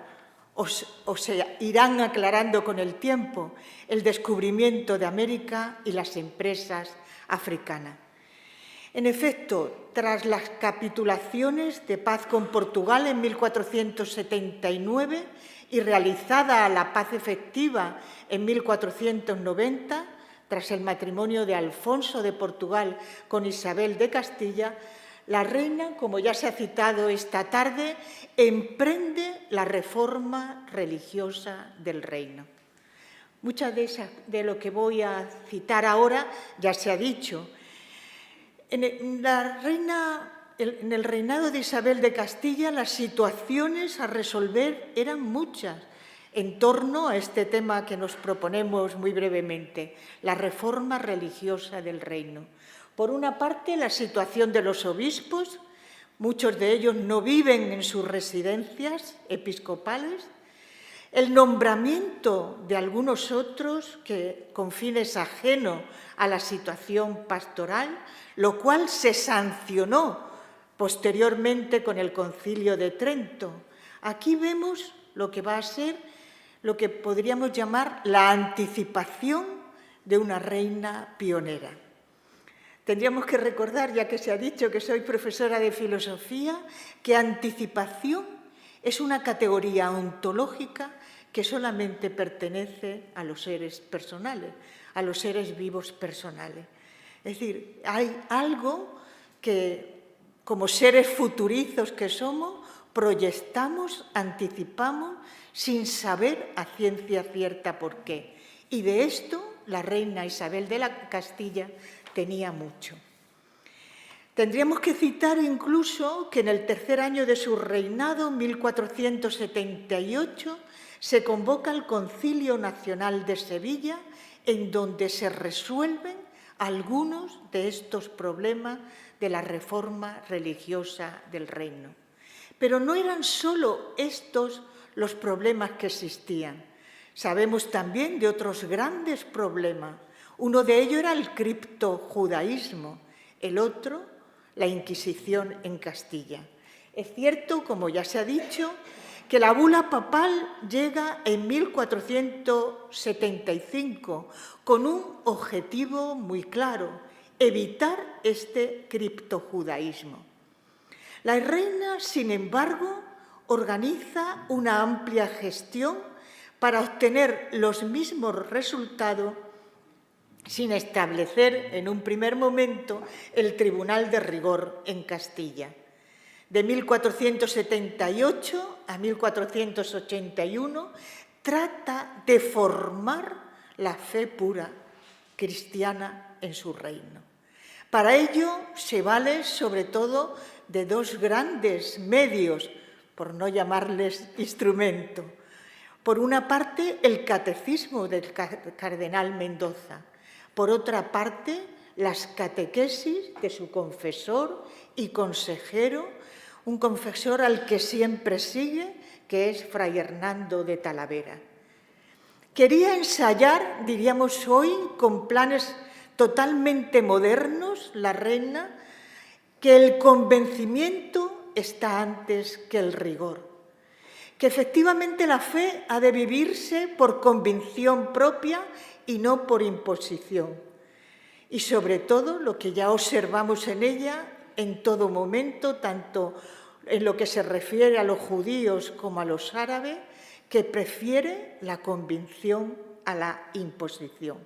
o se irán aclarando con el tiempo, el descubrimiento de América y las empresas africanas. En efecto, tras las capitulaciones de paz con Portugal en 1479 y realizada la paz efectiva en 1490, tras el matrimonio de Alfonso de Portugal con Isabel de Castilla, la reina, como ya se ha citado esta tarde, emprende la reforma religiosa del reino. Muchas de lo que voy a citar ahora ya se ha dicho. En el reinado de Isabel de Castilla, las situaciones a resolver eran muchas en torno a este tema que nos proponemos muy brevemente, la reforma religiosa del reino. Por una parte, la situación de los obispos, muchos de ellos no viven en sus residencias episcopales, el nombramiento de algunos otros que con fines ajenos a la situación pastoral, lo cual se sancionó posteriormente con el Concilio de Trento. Aquí vemos lo que va a ser lo que podríamos llamar la anticipación de una reina pionera. Tendríamos que recordar, ya que se ha dicho que soy profesora de filosofía, que anticipación es una categoría ontológica que solamente pertenece a los seres personales, a los seres vivos personales. Es decir, hay algo que, como seres futurizos que somos, proyectamos, anticipamos, sin saber a ciencia cierta por qué. Y de esto la reina Isabel de Castilla tenía mucho. Tendríamos que citar incluso que en el tercer año de su reinado, 1478, se convoca el Concilio Nacional de Sevilla, en donde se resuelven algunos de estos problemas de la reforma religiosa del reino. Pero no eran solo estos los problemas que existían. Sabemos también de otros grandes problemas. Uno de ellos era el criptojudaísmo, el otro, la Inquisición en Castilla. Es cierto, como ya se ha dicho, que la bula papal llega en 1475 con un objetivo muy claro: evitar este criptojudaísmo. La reina, sin embargo, organiza una amplia gestión para obtener los mismos resultados sin establecer en un primer momento el Tribunal de Rigor en Castilla. De 1478 a 1481 trata de formar la fe pura cristiana en su reino. Para ello se vale sobre todo de dos grandes medios, por no llamarles instrumento. Por una parte, el catecismo del cardenal Mendoza. Por otra parte, las catequesis de su confesor y consejero, un confesor al que siempre sigue, que es Fray Hernando de Talavera. Quería ensayar, diríamos hoy, con planes totalmente modernos, la reina, que el convencimiento está antes que el rigor, que efectivamente la fe ha de vivirse por convicción propia y no por imposición. Y sobre todo, lo que ya observamos en ella en todo momento, tanto en lo que se refiere a los judíos como a los árabes, que prefiere la convicción a la imposición.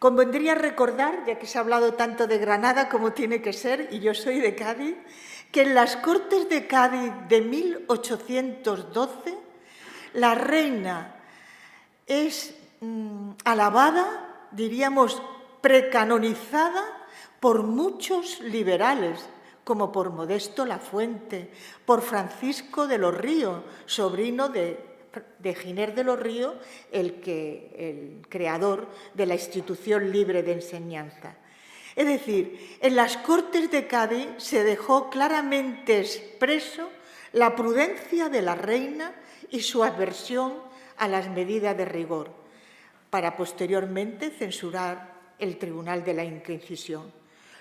Convendría recordar, ya que se ha hablado tanto de Granada como tiene que ser, y yo soy de Cádiz, que en las Cortes de Cádiz de 1812 la reina es alabada, diríamos precanonizada, por muchos liberales, como por Modesto Lafuente, por Francisco de los Ríos, sobrino de Giner de los Ríos, el creador de la institución libre de enseñanza. Es decir, en las Cortes de Cádiz se dejó claramente expreso la prudencia de la reina y su aversión a las medidas de rigor, para posteriormente censurar el Tribunal de la Inquisición.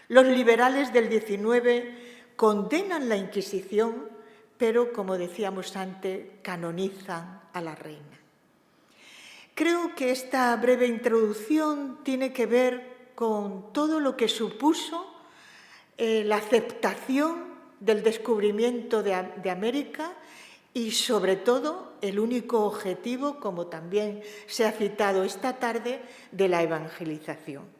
Los liberales del 19 condenan la Inquisición, pero, como decíamos antes, canonizan a la reina. Creo que esta breve introducción tiene que ver con todo lo que supuso la aceptación del descubrimiento de América y, sobre todo, el único objetivo, como también se ha citado esta tarde, de la evangelización.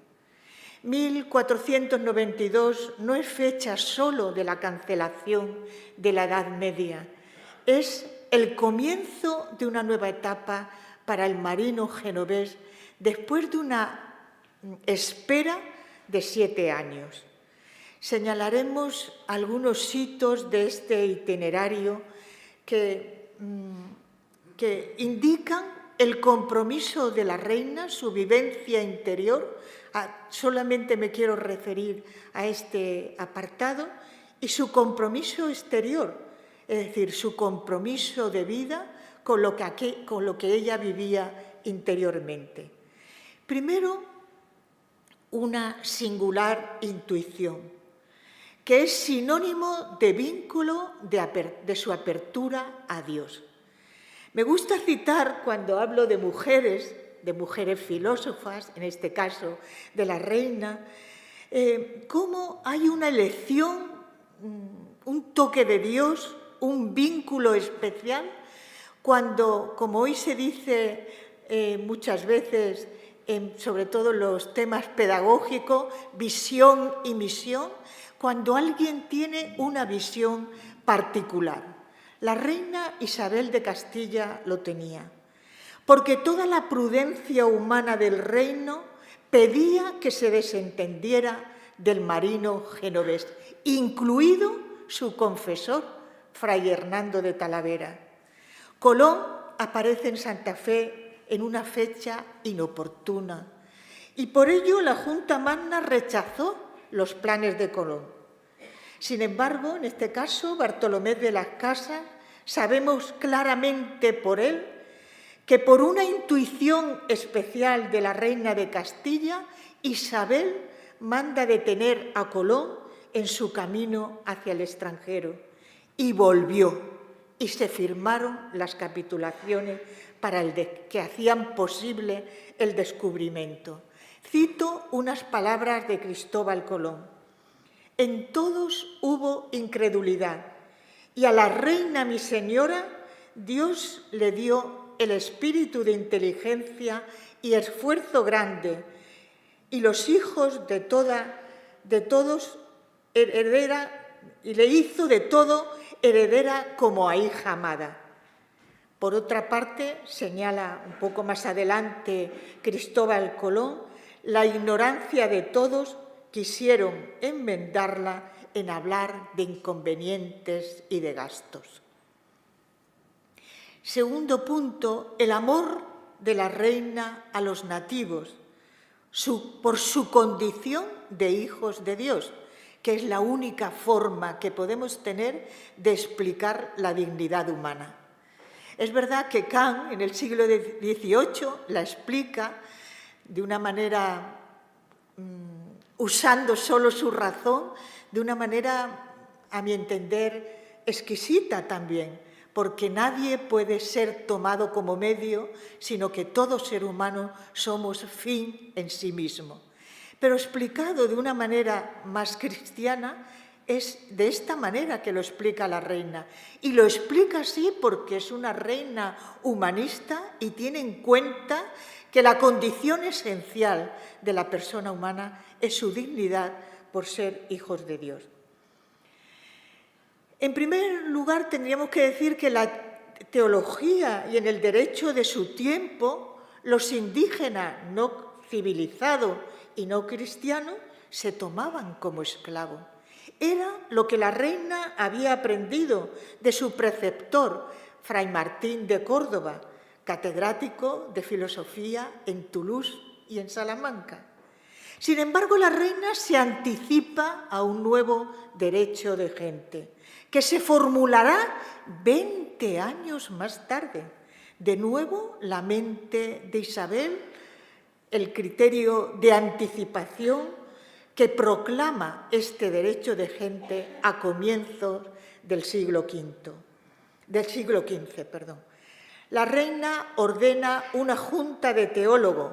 1492 no es fecha solo de la cancelación de la Edad Media, es el comienzo de una nueva etapa para el marino genovés después de una espera de 7 años. Señalaremos algunos hitos de este itinerario que indican el compromiso de la reina, su vivencia interior. Solamente me quiero referir a este apartado, y su compromiso exterior, es decir, su compromiso de vida con lo que ella vivía interiormente. Primero, una singular intuición, que es sinónimo de vínculo de su apertura a Dios. Me gusta citar, cuando hablo de mujeres filósofas, en este caso de la reina, cómo hay una elección, un toque de Dios, un vínculo especial, cuando, como hoy se dice muchas veces, sobre todo en los temas pedagógicos, visión y misión, cuando alguien tiene una visión particular. La reina Isabel de Castilla lo tenía, porque toda la prudencia humana del reino pedía que se desentendiera del marino genovés, incluido su confesor, Fray Hernando de Talavera. Colón aparece en Santa Fe en una fecha inoportuna, y por ello la Junta Magna rechazó los planes de Colón. Sin embargo, en este caso, Bartolomé de las Casas, sabemos claramente por él que por una intuición especial de la reina de Castilla, Isabel manda detener a Colón en su camino hacia el extranjero, y volvió, y se firmaron las capitulaciones que hacían posible el descubrimiento. Cito unas palabras de Cristóbal Colón: en todos hubo incredulidad, y a la reina mi señora Dios le dio el espíritu de inteligencia y esfuerzo grande, y los hijos de todos heredera, y le hizo de todo heredera como a hija amada. Por otra parte, señala un poco más adelante Cristóbal Colón, la ignorancia de todos quisieron enmendarla en hablar de inconvenientes y de gastos. Segundo punto, el amor de la reina a los nativos, por su condición de hijos de Dios, que es la única forma que podemos tener de explicar la dignidad humana. Es verdad que Kant, en el siglo XVIII, la explica de una manera, usando solo su razón, de una manera, a mi entender, exquisita también, porque nadie puede ser tomado como medio, sino que todo ser humano somos fin en sí mismo. Pero explicado de una manera más cristiana, es de esta manera que lo explica la reina. Y lo explica así porque es una reina humanista y tiene en cuenta que la condición esencial de la persona humana es su dignidad por ser hijos de Dios. En primer lugar, tendríamos que decir que la teología y en el derecho de su tiempo, los indígenas no civilizados y no cristianos se tomaban como esclavos. Era lo que la reina había aprendido de su preceptor, Fray Martín de Córdoba, catedrático de filosofía en Toulouse y en Salamanca. Sin embargo, la reina se anticipa a un nuevo derecho de gente, que se formulará 20 años más tarde. De nuevo, la mente de Isabel, el criterio de anticipación que proclama este derecho de gente a comienzos del siglo XV. La reina ordena una junta de teólogos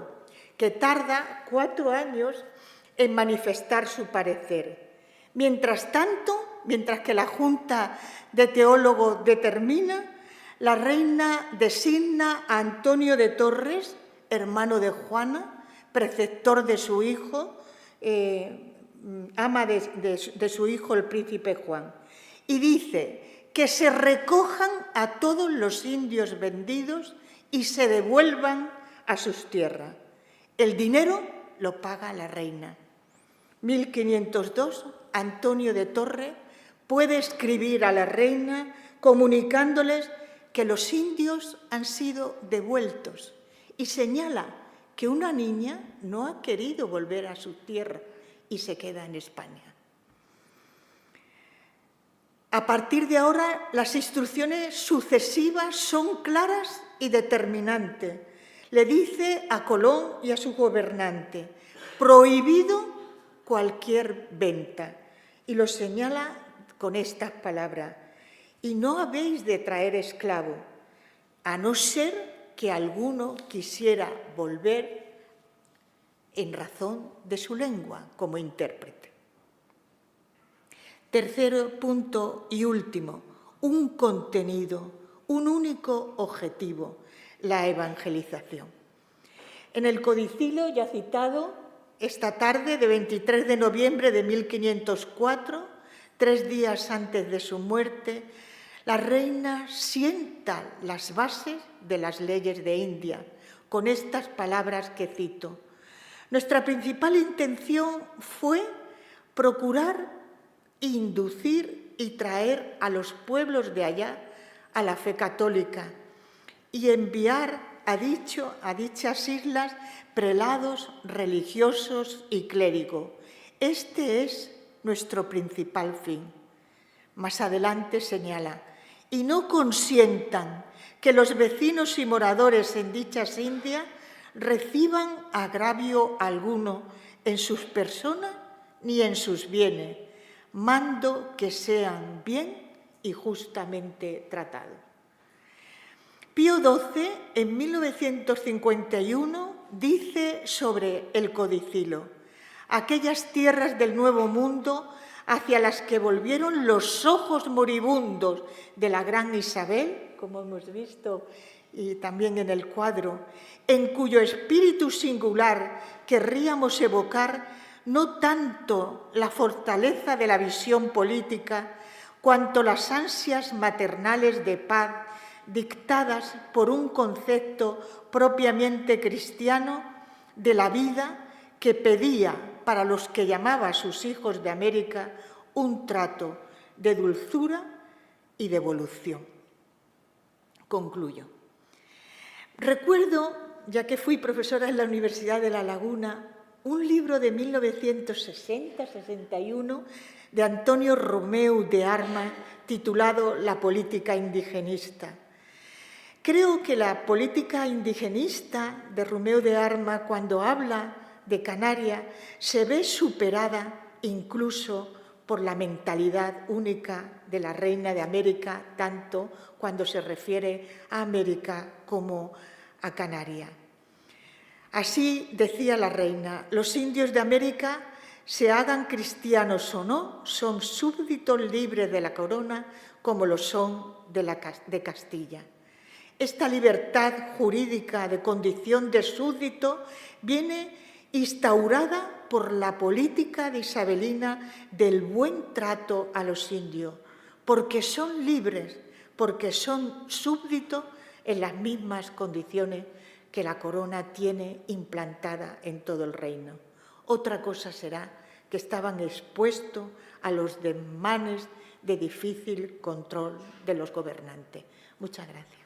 que tarda 4 años en manifestar su parecer. Mientras tanto, mientras que la junta de teólogos determina, la reina designa a Antonio de Torres, hermano de Juana, preceptor de su hijo, ama de su hijo el príncipe Juan, y dice que se recojan a todos los indios vendidos y se devuelvan a sus tierras. El dinero lo paga la reina. 1502, Antonio de Torres puede escribir a la reina comunicándoles que los indios han sido devueltos y señala que una niña no ha querido volver a su tierra y se queda en España. A partir de ahora, las instrucciones sucesivas son claras y determinantes. Le dice a Colón y a su gobernante, prohibido cualquier venta, y lo señala con estas palabras, y no habéis de traer esclavo, a no ser que alguno quisiera volver en razón de su lengua como intérprete. Tercero punto y último, un contenido, un único objetivo, la evangelización. En el codicilo ya citado, esta tarde de 23 de noviembre de 1504, 3 días antes de su muerte, la reina sienta las bases de las leyes de India, con estas palabras que cito. Nuestra principal intención fue procurar inducir y traer a los pueblos de allá a la fe católica y enviar a dichas islas prelados religiosos y clérigos. Este es nuestro principal fin. Más adelante señala, y no consientan que los vecinos y moradores en dichas Indias reciban agravio alguno en sus personas ni en sus bienes, mando que sean bien y justamente tratados. Pío XII, en 1951, dice sobre el codicilo, aquellas tierras del Nuevo Mundo hacia las que volvieron los ojos moribundos de la gran Isabel, como hemos visto y también en el cuadro, en cuyo espíritu singular querríamos evocar no tanto la fortaleza de la visión política, cuanto las ansias maternales de paz dictadas por un concepto propiamente cristiano de la vida que pedía para los que llamaba a sus hijos de América un trato de dulzura y de evolución. Concluyo. Recuerdo, ya que fui profesora en la Universidad de La Laguna, un libro de 1960-61 de Antonio Romeu de Armas titulado La política indigenista. Creo que la política indigenista de Romeu de Armas, cuando habla de Canarias, se ve superada incluso por la mentalidad única de la Reina de América, tanto cuando se refiere a América como a Canarias. Así decía la Reina, los indios de América, se hagan cristianos o no, son súbditos libres de la corona como lo son de Castilla. Esta libertad jurídica de condición de súbdito viene instaurada por la política de isabelina del buen trato a los indios, porque son libres, porque son súbditos en las mismas condiciones que la corona tiene implantada en todo el reino. Otra cosa será que estaban expuestos a los desmanes de difícil control de los gobernantes. Muchas gracias.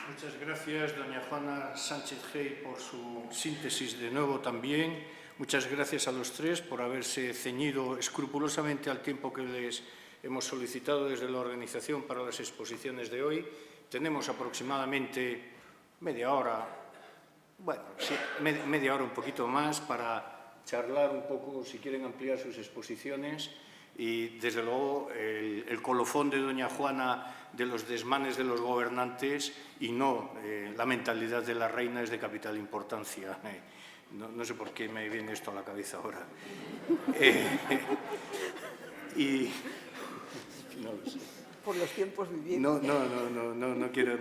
Muchas gracias, doña Juana Sánchez Gey, por su síntesis de nuevo también. Muchas gracias a los tres por haberse ceñido escrupulosamente al tiempo que les hemos solicitado desde la organización para las exposiciones de hoy. Tenemos aproximadamente media hora, bueno, sí, media hora un poquito más para charlar un poco, si quieren ampliar sus exposiciones. Y, desde luego, el colofón de doña Juana de los desmanes de los gobernantes y no la mentalidad de la reina es de capital importancia. No sé por qué me viene esto a la cabeza ahora. Y no lo sé. Por los tiempos vivientes. No quiero.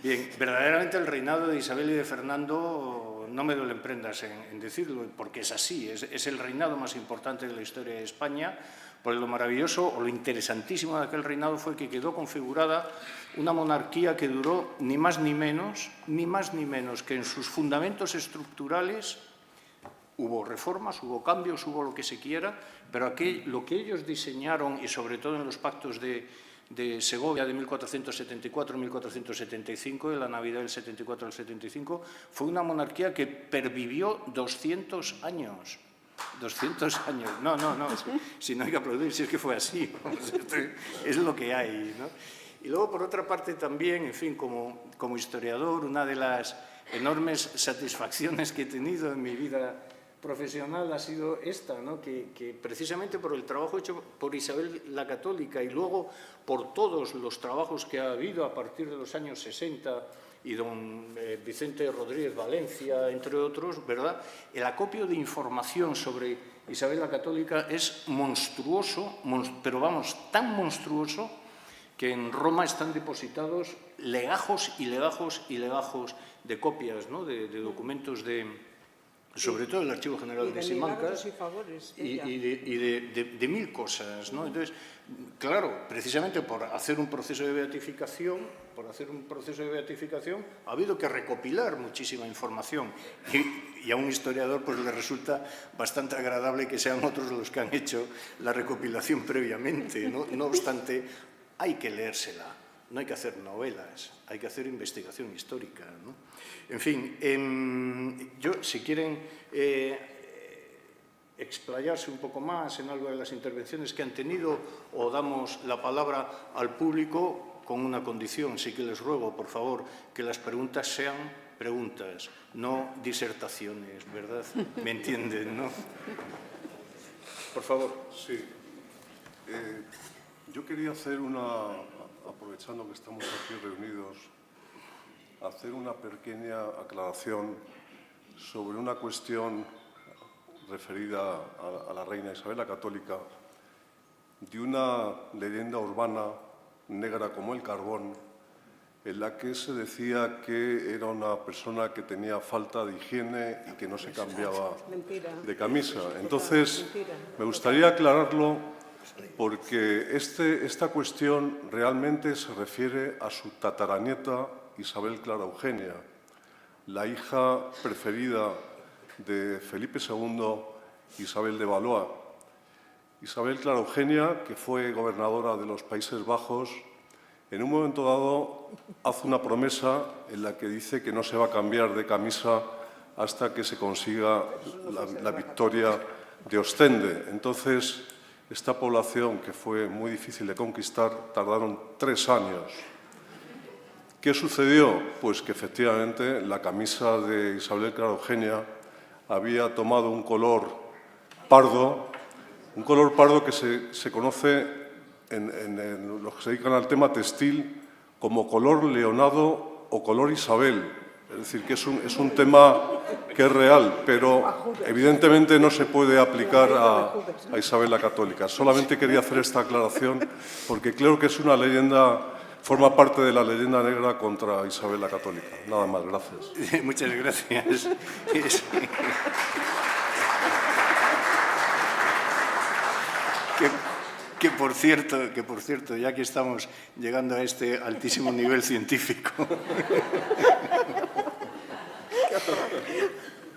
Bien, verdaderamente el reinado de Isabel y de Fernando, no me duelen prendas en decirlo, porque es así, es el reinado más importante de la historia de España. Por lo maravilloso o lo interesantísimo de aquel reinado fue que quedó configurada una monarquía que duró ni más ni menos que en sus fundamentos estructurales hubo reformas, hubo cambios, hubo lo que se quiera, pero lo que ellos diseñaron, y sobre todo en los pactos de Segovia de 1474-1475, de la Navidad del 74 al 75, fue una monarquía que pervivió 200 años. 200 años. No, si no hay que aplaudir, si es que fue así. Es lo que hay, ¿no? Y luego, por otra parte, también, en fin, como historiador, una de las enormes satisfacciones que he tenido en mi vida profesional ha sido esta, ¿no? Que precisamente por el trabajo hecho por Isabel la Católica y luego por todos los trabajos que ha habido a partir de los años 60 y don Vicente Rodríguez Valencia, entre otros, ¿verdad? El acopio de información sobre Isabel la Católica es monstruoso, pero vamos, tan monstruoso que en Roma están depositados legajos y legajos y legajos de copias, ¿no? de documentos sobre todo el Archivo General de Simancas y de mil cosas, ¿no? Entonces, claro, precisamente por hacer un proceso de beatificación, ha habido que recopilar muchísima información y a un historiador pues le resulta bastante agradable que sean otros los que han hecho la recopilación previamente, ¿no? No obstante, hay que leérsela. No hay que hacer novelas, hay que hacer investigación histórica, ¿no? En fin, yo, si quieren explayarse un poco más en algo de las intervenciones que han tenido, o damos la palabra al público con una condición. Sí que les ruego, por favor, que las preguntas sean preguntas, no disertaciones, ¿verdad? ¿Me entienden, no? Por favor. Sí. Yo quería hacer aprovechando que estamos aquí reunidos, hacer una pequeña aclaración sobre una cuestión referida a la reina Isabel la Católica, de una leyenda urbana negra como el carbón, en la que se decía que era una persona que tenía falta de higiene y que no se cambiaba de camisa. Entonces, me gustaría aclararlo, porque esta cuestión realmente se refiere a su tataranieta Isabel Clara Eugenia, la hija preferida de Felipe II, Isabel de Valois. Isabel Clara Eugenia, que fue gobernadora de los Países Bajos, en un momento dado hace una promesa en la que dice que no se va a cambiar de camisa hasta que se consiga la victoria de Ostende. Entonces, esta población, que fue muy difícil de conquistar, tardaron 3 años. ¿Qué sucedió? Pues que efectivamente la camisa de Isabel Clara Eugenia había tomado un color pardo que se conoce en los que se dedican al tema textil como color leonado o color Isabel. Es decir, que es un tema que es real, pero evidentemente no se puede aplicar a Isabel la Católica. Solamente quería hacer esta aclaración porque creo que es una leyenda, forma parte de la leyenda negra contra Isabel la Católica. Nada más, gracias. Muchas gracias. Que por cierto, ya que estamos llegando a este altísimo nivel científico,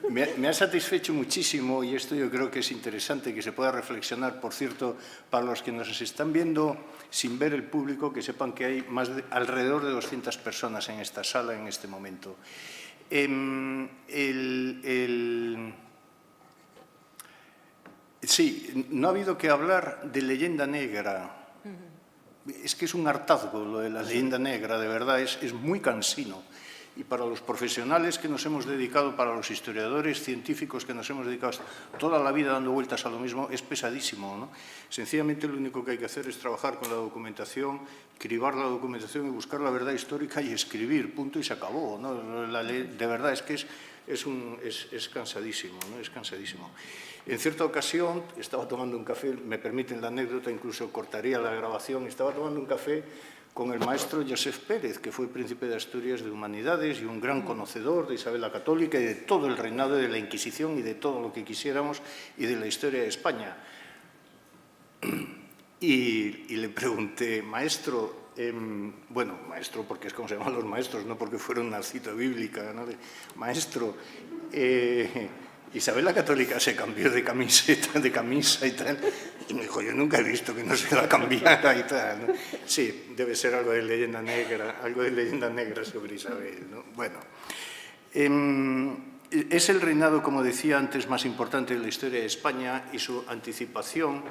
me ha satisfecho muchísimo, y esto yo creo que es interesante que se pueda reflexionar, por cierto, para los que nos están viendo sin ver el público, que sepan que hay alrededor de 200 personas en esta sala en este momento. Sí, no ha habido que hablar de leyenda negra. Es que es un hartazgo lo de la leyenda negra, de verdad, es muy cansino. Y para los profesionales que nos hemos dedicado, para los historiadores científicos que nos hemos dedicado toda la vida dando vueltas a lo mismo, es pesadísimo, ¿no? Sencillamente lo único que hay que hacer es trabajar con la documentación, cribar la documentación y buscar la verdad histórica y escribir, punto, y se acabó, ¿no? De verdad es que es cansadísimo, ¿no? Es cansadísimo. En cierta ocasión estaba tomando un café, me permiten la anécdota, incluso cortaría la grabación, estaba tomando un café con el maestro Josep Pérez, que fue príncipe de Asturias de Humanidades y un gran conocedor de Isabel la Católica y de todo el reinado de la Inquisición y de todo lo que quisiéramos y de la historia de España. Y le pregunté, maestro, bueno, maestro porque es como se llaman los maestros, no porque fuera una cita bíblica, ¿no? Maestro, Isabel la Católica se cambió de camiseta, de camisa y tal. Y me dijo, yo nunca he visto que no se la cambiara y tal, ¿no? Sí, debe ser algo de leyenda negra sobre Isabel, ¿no? Bueno, es el reinado, como decía antes, más importante de la historia de España y su anticipación.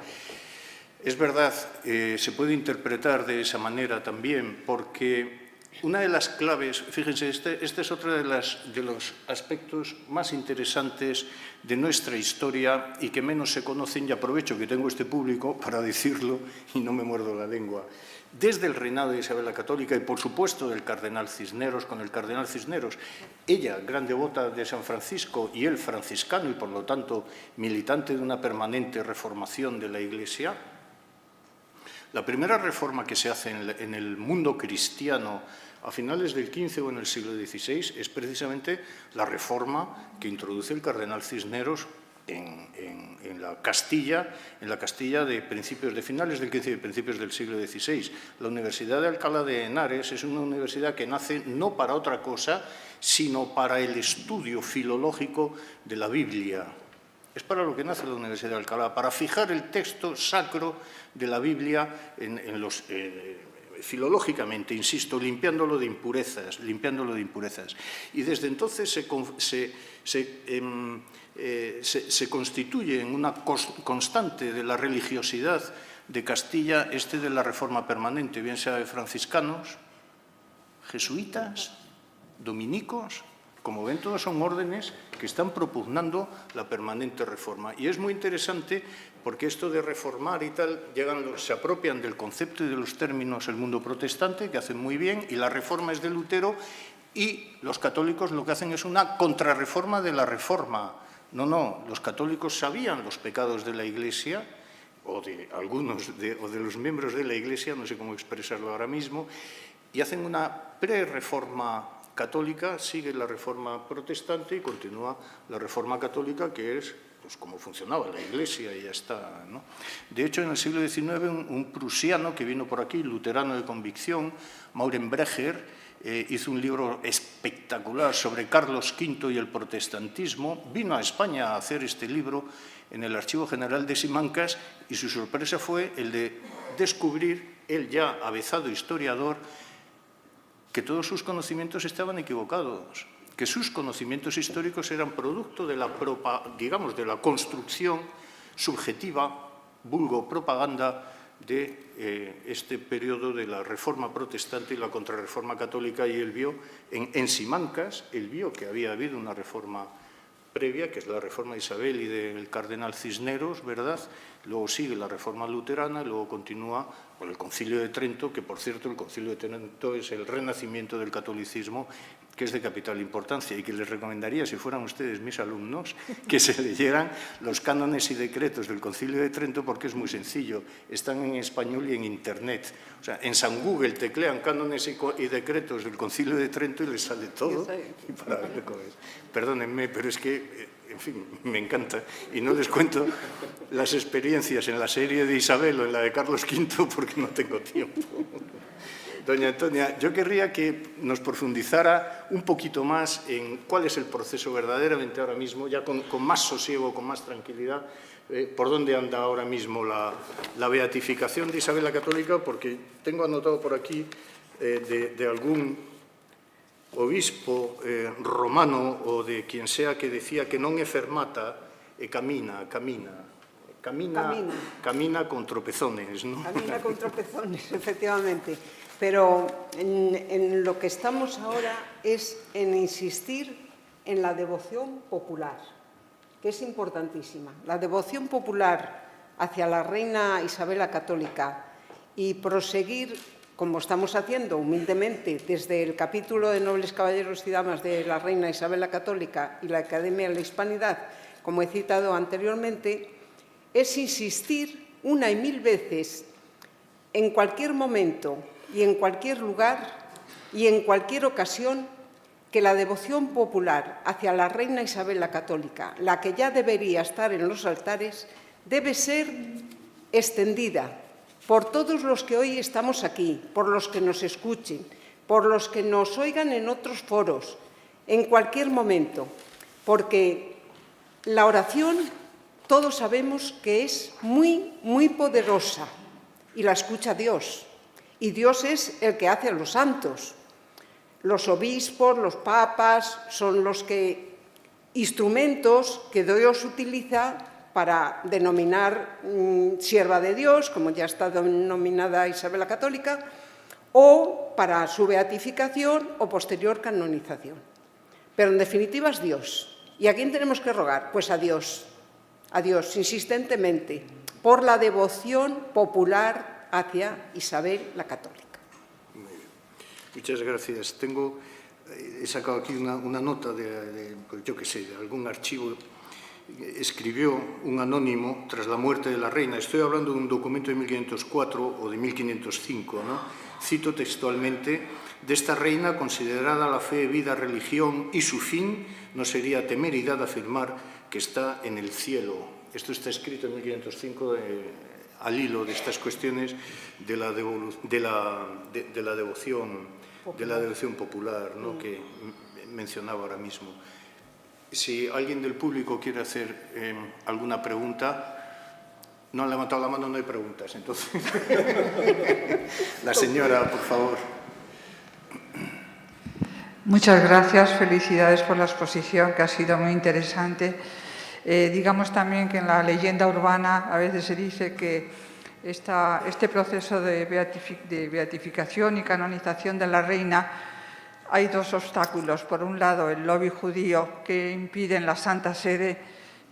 Es verdad, se puede interpretar de esa manera también, porque una de las claves, fíjense, este es otro de los aspectos más interesantes de nuestra historia y que menos se conocen, y aprovecho que tengo este público para decirlo y no me muerdo la lengua. Desde el reinado de Isabel la Católica y, por supuesto, del cardenal Cisneros, con el cardenal Cisneros, ella, gran devota de San Francisco, y él, franciscano, y por lo tanto militante de una permanente reformación de la Iglesia. La primera reforma que se hace en el mundo cristiano a finales del XV o en el siglo XVI es precisamente la reforma que introduce el cardenal Cisneros en la Castilla de finales del XV y principios del siglo XVI. La Universidad de Alcalá de Henares es una universidad que nace no para otra cosa, sino para el estudio filológico de la Biblia. Es para lo que nace la Universidad de Alcalá, para fijar el texto sacro de la Biblia filológicamente, insisto, limpiándolo de impurezas. Y desde entonces se constituye en una constante de la religiosidad de Castilla de la reforma permanente, bien sea de franciscanos, jesuitas, dominicos. Como ven, todos son órdenes que están propugnando la permanente reforma. Y es muy interesante porque esto de reformar y tal, se apropian del concepto y de los términos el mundo protestante, que hacen muy bien, y la reforma es de Lutero, y los católicos lo que hacen es una contrarreforma de la reforma. No, los católicos sabían los pecados de la Iglesia, o de algunos de los miembros de la Iglesia, no sé cómo expresarlo ahora mismo, y hacen una pre-reforma católica, sigue la reforma protestante y continúa la reforma católica, que es pues, cómo funcionaba la Iglesia y ya está, ¿no? De hecho, en el siglo XIX, un prusiano que vino por aquí, luterano de convicción, Maurenbrecher, hizo un libro espectacular sobre Carlos V y el protestantismo. Vino a España a hacer este libro en el Archivo General de Simancas y su sorpresa fue el de descubrir, él ya avezado historiador, que todos sus conocimientos estaban equivocados, que sus conocimientos históricos eran producto de de la construcción subjetiva, vulgo propaganda, de este periodo de la Reforma protestante y la contrarreforma católica, y él vio en Simancas, él vio que había habido una reforma previa, que es la reforma de Isabel y del cardenal Cisneros, ¿verdad? Luego sigue la reforma luterana, luego continúa por el Concilio de Trento, que por cierto el Concilio de Trento es el renacimiento del catolicismo, que es de capital importancia, y que les recomendaría, si fueran ustedes mis alumnos, que se leyeran los cánones y decretos del Concilio de Trento, porque es muy sencillo, están en español y en Internet. O sea, en San Google teclean cánones y decretos del Concilio de Trento y les sale todo. Y para ver cómo es. Perdónenme, pero es que, en fin, me encanta. Y no les cuento las experiencias en la serie de Isabel o en la de Carlos V, porque no tengo tiempo. Doña Antonia, yo querría que nos profundizara un poquito más en cuál es el proceso verdaderamente ahora mismo, ya con más sosiego, con más tranquilidad, por dónde anda ahora mismo la beatificación de Isabel la Católica, porque tengo anotado por aquí de algún obispo romano o de quien sea que decía que non é fermata e camina con tropezones, ¿no? Camina con tropezones, efectivamente. Pero en lo que estamos ahora es en insistir en la devoción popular, que es importantísima. La devoción popular hacia la reina Isabel la Católica y proseguir, como estamos haciendo humildemente desde el capítulo de Nobles Caballeros y Damas de la reina Isabel la Católica y la Academia de la Hispanidad, como he citado anteriormente, es insistir una y mil veces en cualquier momento y en cualquier lugar y en cualquier ocasión que la devoción popular hacia la reina Isabel la Católica, la que ya debería estar en los altares, debe ser extendida por todos los que hoy estamos aquí, por los que nos escuchen, por los que nos oigan en otros foros, en cualquier momento, porque la oración todos sabemos que es muy, muy poderosa y la escucha Dios. Y Dios es el que hace a los santos. Los obispos, los papas, son los instrumentos que Dios utiliza para denominar sierva de Dios, como ya está denominada Isabel la Católica, o para su beatificación o posterior canonización. Pero en definitiva es Dios. ¿Y a quién tenemos que rogar? Pues a Dios, insistentemente, por la devoción popular hacia Isabel la Católica. Muy bien. Muchas gracias. He sacado aquí una nota pues yo qué sé, de algún archivo. Escribió un anónimo tras la muerte de la reina. Estoy hablando de un documento de 1504 o de 1505, ¿no? Cito textualmente: de esta reina, considerada la fe, vida, religión y su fin, no sería temeridad afirmar que está en el cielo. Esto está escrito en 1505 al hilo de estas cuestiones de la devoción popular, ¿no? Que mencionaba ahora mismo. Si alguien del público quiere hacer alguna pregunta, no han levantado la mano, no hay preguntas, entonces. La señora, por favor. Muchas gracias, felicidades por la exposición, que ha sido muy interesante. Digamos también que en la leyenda urbana a veces se dice que este proceso de beatificación y canonización de la reina, hay dos obstáculos. Por un lado, el lobby judío, que impide en la Santa Sede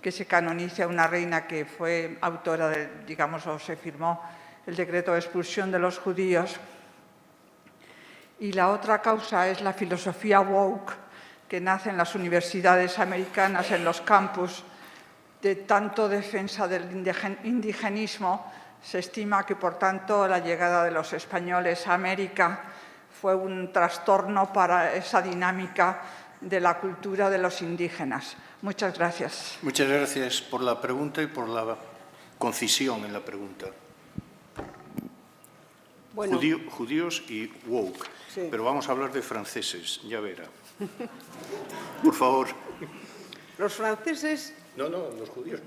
que se canonice a una reina que fue autora, o se firmó el decreto de expulsión de los judíos. Y la otra causa es la filosofía woke, que nace en las universidades americanas, en los campus, de tanto defensa del indigenismo. Se estima que, por tanto, la llegada de los españoles a América fue un trastorno para esa dinámica de la cultura de los indígenas. Muchas gracias. Muchas gracias por la pregunta y por la concisión en la pregunta. Bueno, Judíos y woke. Sí. Pero vamos a hablar de franceses, ya verá. Por favor. los franceses... No, los judíos.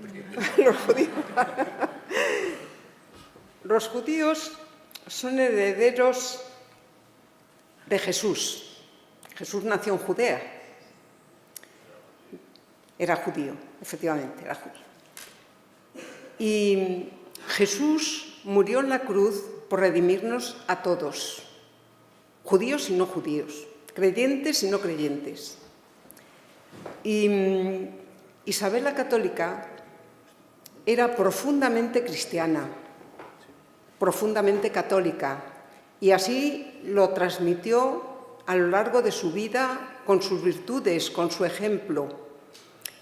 Los judíos son herederos de Jesús. Jesús nació en Judea. Era judío, efectivamente, era judío. Y Jesús murió en la cruz por redimirnos a todos, judíos y no judíos, creyentes y no creyentes. Y Isabel la Católica era profundamente cristiana. profundamente católica, y así lo transmitió a lo largo de su vida con sus virtudes, con su ejemplo.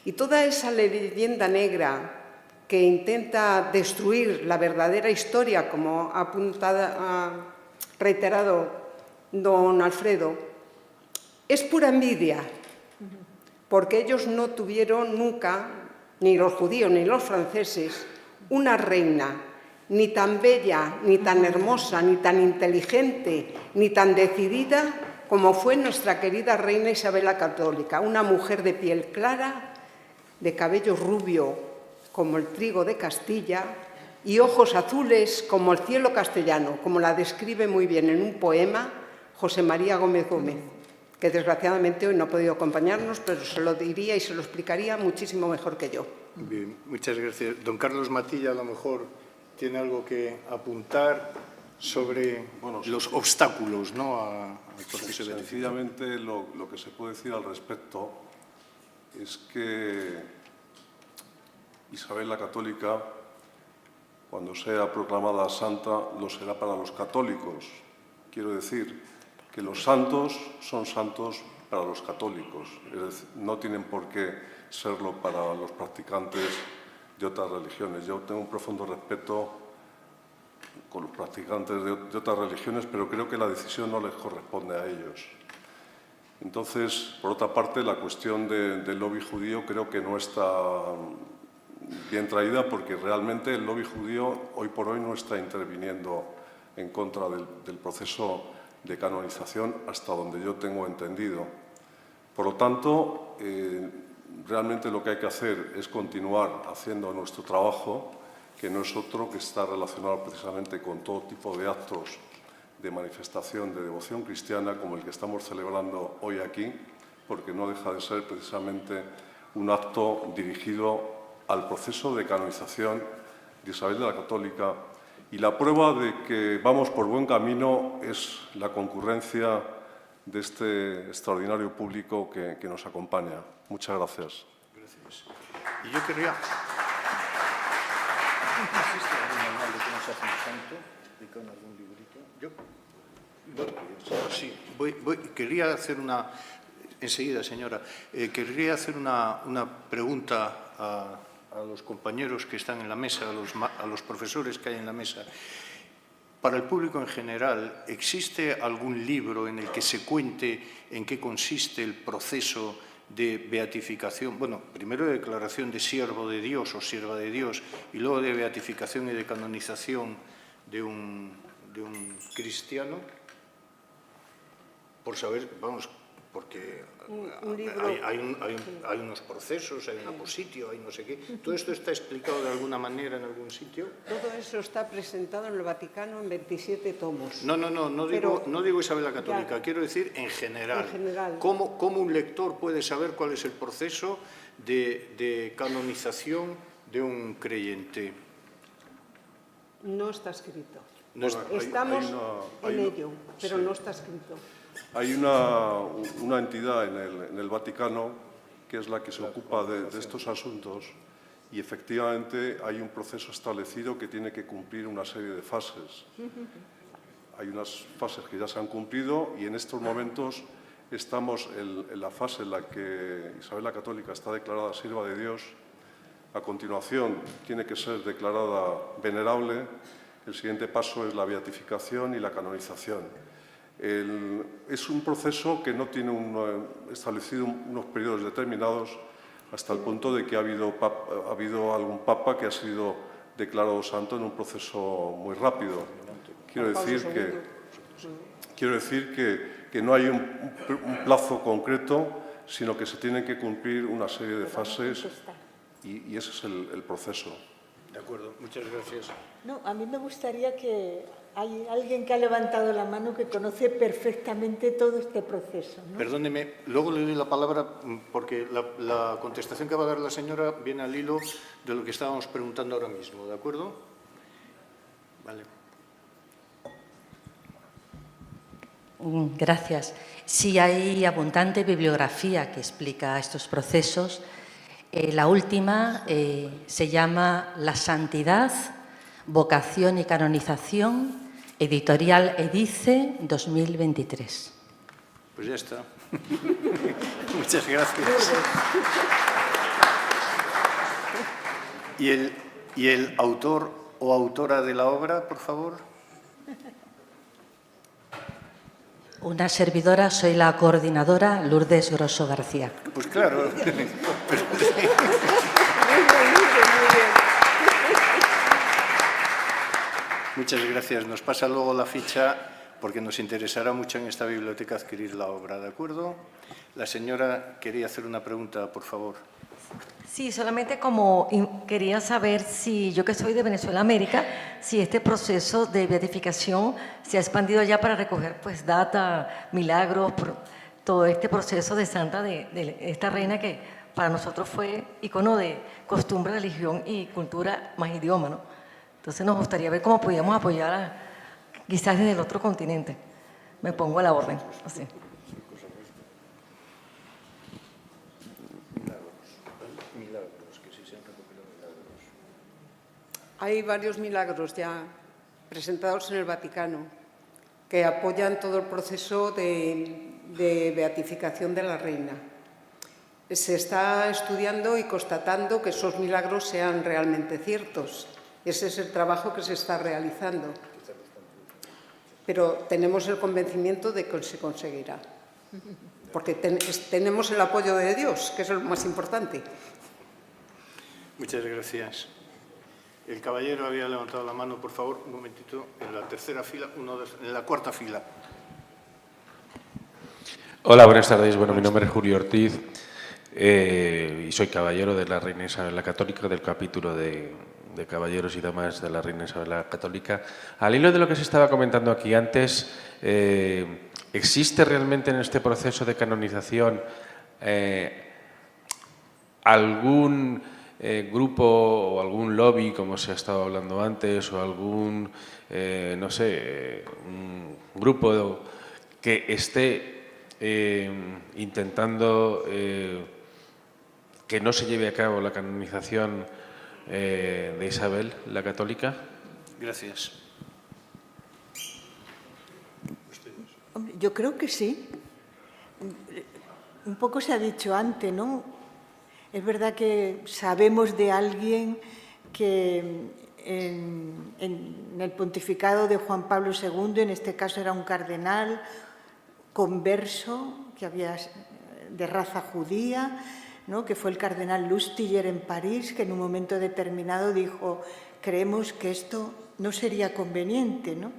Y toda esa leyenda negra que intenta destruir la verdadera historia, como ha reiterado don Alfredo, es pura envidia, porque ellos no tuvieron nunca, ni los judíos ni los franceses, una reina ni tan bella, ni tan hermosa, ni tan inteligente, ni tan decidida como fue nuestra querida reina Isabel la Católica, una mujer de piel clara, de cabello rubio como el trigo de Castilla y ojos azules como el cielo castellano, como la describe muy bien en un poema José María Gómez Gómez, que desgraciadamente hoy no ha podido acompañarnos, pero se lo diría y se lo explicaría muchísimo mejor que yo. Bien, muchas gracias. Don Carlos Matilla, a lo mejor tiene algo que apuntar sobre los obstáculos, ¿no?, al proceso de beatificación. Sencillamente, lo que se puede decir al respecto es que Isabel la Católica, cuando sea proclamada santa, lo será para los católicos. Quiero decir que los santos son santos para los católicos, es decir, no tienen por qué serlo para los practicantes de otras religiones. Yo tengo un profundo respeto con los practicantes de otras religiones, pero creo que la decisión no les corresponde a ellos. Entonces, por otra parte, la cuestión del lobby judío creo que no está bien traída, porque realmente el lobby judío hoy por hoy no está interviniendo en contra del proceso de canonización, hasta donde yo tengo entendido. Por lo tanto, realmente lo que hay que hacer es continuar haciendo nuestro trabajo, que no es otro que está relacionado precisamente con todo tipo de actos de manifestación de devoción cristiana, como el que estamos celebrando hoy aquí, porque no deja de ser precisamente un acto dirigido al proceso de canonización de Isabel la Católica. Y la prueba de que vamos por buen camino es la concurrencia de este extraordinario público que nos acompaña. Muchas gracias. Gracias. Y yo querría... ¿Existe algún manual de cómo se hace un santo? ¿Con algún librito? Yo... Sí, quería hacer una... Enseguida, señora. Querría hacer una pregunta a los compañeros que están en la mesa, a los profesores que hay en la mesa. Para el público en general, ¿existe algún libro en el que se cuente en qué consiste el proceso de beatificación? Bueno, primero de declaración de siervo de Dios o sierva de Dios, y luego de beatificación y de canonización de un cristiano, por saber, vamos, porque hay unos procesos, hay un apositio, hay no sé qué. ¿Todo esto está explicado de alguna manera en algún sitio? Todo eso está presentado en el Vaticano en 27 tomos. No digo Isabel la Católica, ya, quiero decir en general. En general. ¿Cómo un lector puede saber cuál es el proceso de canonización de un creyente? No está escrito. Estamos en ello, pero sí, no está escrito. Hay una entidad en el Vaticano que es la que se ocupa de estos asuntos, y efectivamente hay un proceso establecido que tiene que cumplir una serie de fases. Hay unas fases que ya se han cumplido y en estos momentos estamos en la fase en la que Isabel la Católica está declarada sierva de Dios. A continuación tiene que ser declarada venerable. El siguiente paso es la beatificación y la canonización. Es un proceso que no tiene establecido unos periodos determinados, hasta el punto de que ha habido algún papa que ha sido declarado santo en un proceso muy rápido. Quiero decir que no hay un plazo concreto, sino que se tienen que cumplir una serie de fases y ese es el proceso. De acuerdo, muchas gracias. No, a mí me gustaría que hay alguien que ha levantado la mano que conoce perfectamente todo este proceso, ¿no? Perdóneme, luego le doy la palabra porque la contestación que va a dar la señora viene al hilo de lo que estábamos preguntando ahora mismo, ¿de acuerdo? Vale. Gracias. Sí, hay abundante bibliografía que explica estos procesos. La última se llama La santidad, Vocación y canonización, editorial Edice, 2023. Pues ya está. Muchas gracias. ¿Y el autor o autora de la obra, por favor? Una servidora, soy la coordinadora Lourdes Grosso García. Pues claro. Muchas gracias. Nos pasa luego la ficha porque nos interesará mucho en esta biblioteca adquirir la obra, ¿de acuerdo? La señora quería hacer una pregunta, por favor. Sí, solamente quería saber si yo que soy de Venezuela, América, si este proceso de beatificación se ha expandido ya para recoger pues data, milagros, todo este proceso de santa de esta reina que para nosotros fue icono de costumbre, religión y cultura más idioma, ¿no? Entonces nos gustaría ver cómo podíamos apoyar quizás desde el otro continente. Me pongo a la orden, así. Hay varios milagros ya presentados en el Vaticano que apoyan todo el proceso de beatificación de la reina. Se está estudiando y constatando que esos milagros sean realmente ciertos. Ese es el trabajo que se está realizando. Pero tenemos el convencimiento de que se conseguirá. Porque tenemos el apoyo de Dios, que es lo más importante. Muchas gracias. El caballero había levantado la mano, por favor, un momentito, en la tercera fila, en la cuarta fila. Hola, buenas tardes. Bueno, mi nombre es Julio Ortiz y soy caballero de la Reina Isabel la Católica, del capítulo de Caballeros y Damas de la Reina Isabel la Católica. Al hilo de lo que se estaba comentando aquí antes, ¿existe realmente en este proceso de canonización algún grupo o algún lobby, como se ha estado hablando antes, o algún, no sé, un grupo que esté intentando que no se lleve a cabo la canonización de Isabel la Católica? Gracias. Yo creo que sí. Un poco se ha dicho antes, ¿no? Es verdad que sabemos de alguien que en el pontificado de Juan Pablo II, en este caso era un cardenal converso, que había de raza judía, ¿no? Que fue el cardenal Lustiger en París, que en un momento determinado dijo: creemos que esto no sería conveniente, ¿no?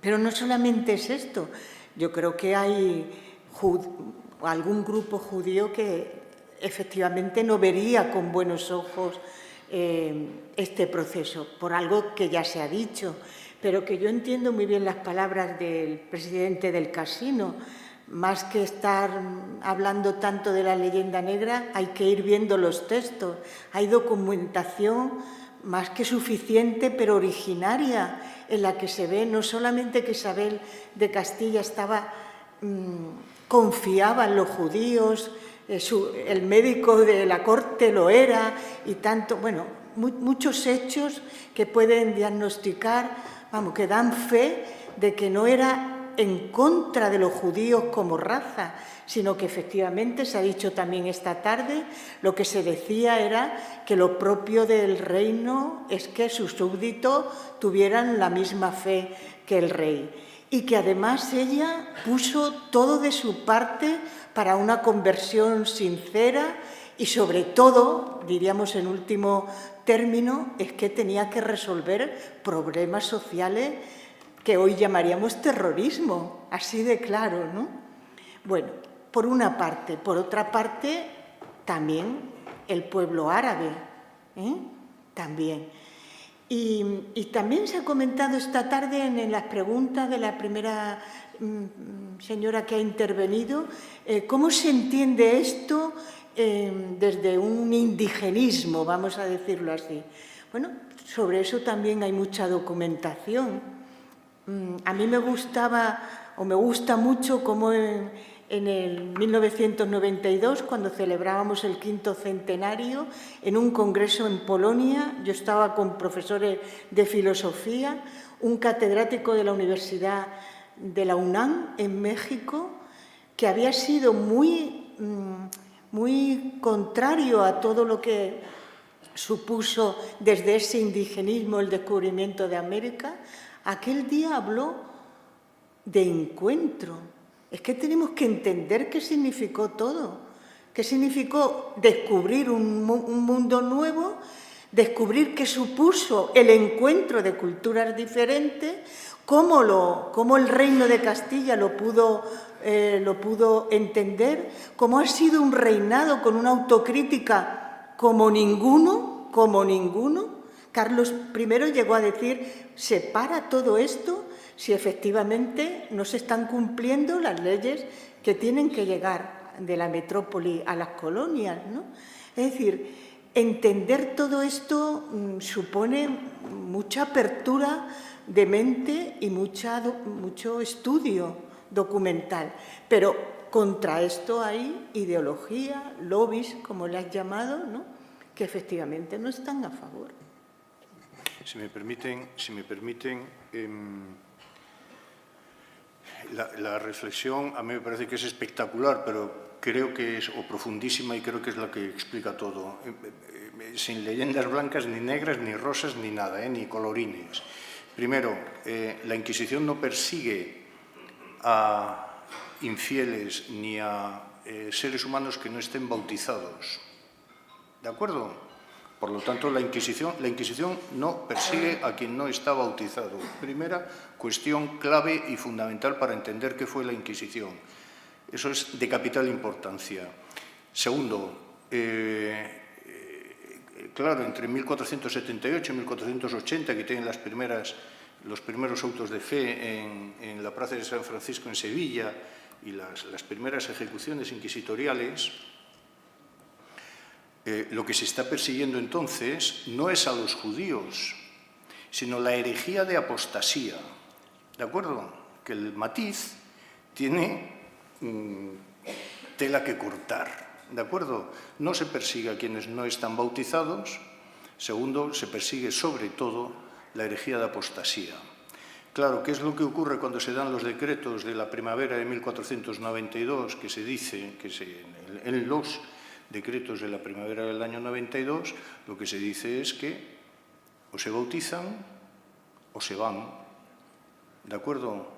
Pero no solamente es esto. Yo creo que hay algún grupo judío que efectivamente no vería con buenos ojos este proceso, por algo que ya se ha dicho, pero que yo entiendo muy bien las palabras del presidente del Casino. Más que estar hablando tanto de la leyenda negra, hay que ir viendo los textos. Hay documentación más que suficiente, pero originaria, en la que se ve no solamente que Isabel de Castilla confiaba en los judíos, el médico de la corte lo era, y tanto, bueno, muchos hechos que pueden diagnosticar, vamos, que dan fe de que no era en contra de los judíos como raza, sino que efectivamente, se ha dicho también esta tarde, lo que se decía era que lo propio del reino es que sus súbditos tuvieran la misma fe que el rey, y que además ella puso todo de su parte para una conversión sincera y, sobre todo, diríamos en último término, es que tenía que resolver problemas sociales que hoy llamaríamos terrorismo, así de claro, ¿no? Bueno, por una parte. Por otra parte, también el pueblo árabe, también. Y también se ha comentado esta tarde en las preguntas de la primera señora que ha intervenido, cómo se entiende esto desde un indigenismo, vamos a decirlo así. Bueno, sobre eso también hay mucha documentación. A mí me gustaba, o me gusta mucho, cómo en en el 1992, cuando celebrábamos el 5º centenario, en un congreso en Polonia. Yo estaba con profesores de filosofía, un catedrático de la Universidad de la UNAM en México, que había sido muy contrario a todo lo que supuso desde ese indigenismo el descubrimiento de América. Aquel día habló de encuentro. Es que tenemos que entender qué significó todo, qué significó descubrir un mundo nuevo, descubrir qué supuso el encuentro de culturas diferentes, cómo el Reino de Castilla lo pudo entender, cómo ha sido un reinado con una autocrítica como ninguno. Carlos I llegó a decir: ¿se para todo esto si efectivamente no se están cumpliendo las leyes que tienen que llegar de la metrópoli a las colonias, ¿no? Es decir, entender todo esto supone mucha apertura de mente y mucho estudio documental. Pero contra esto hay ideología, lobbies, como le has llamado, ¿no?, que efectivamente no están a favor. Si me permiten, la reflexión a mí me parece que es espectacular, pero creo que es profundísima y creo que es la que explica todo. Sin leyendas blancas, ni negras, ni rosas, ni nada, ni colorines. Primero, la Inquisición no persigue a infieles ni a seres humanos que no estén bautizados. ¿De acuerdo? Por lo tanto, la Inquisición no persigue a quien no está bautizado. Primera cuestión clave y fundamental para entender qué fue la Inquisición. Eso es de capital importancia. Segundo, claro, entre 1478 y 1480, que tienen los primeros autos de fe en la plaza de San Francisco en Sevilla y las primeras ejecuciones inquisitoriales, lo que se está persiguiendo entonces no es a los judíos, sino la herejía de apostasía. ¿De acuerdo? Que el matiz tiene tela que cortar. ¿De acuerdo? No se persigue a quienes no están bautizados. Segundo, se persigue sobre todo la herejía de apostasía. Claro, ¿qué es lo que ocurre cuando se dan los decretos de la primavera de 1492? Que se dice que en los decretos de la primavera del año 92, lo que se dice es que o se bautizan o se van. ¿De acuerdo?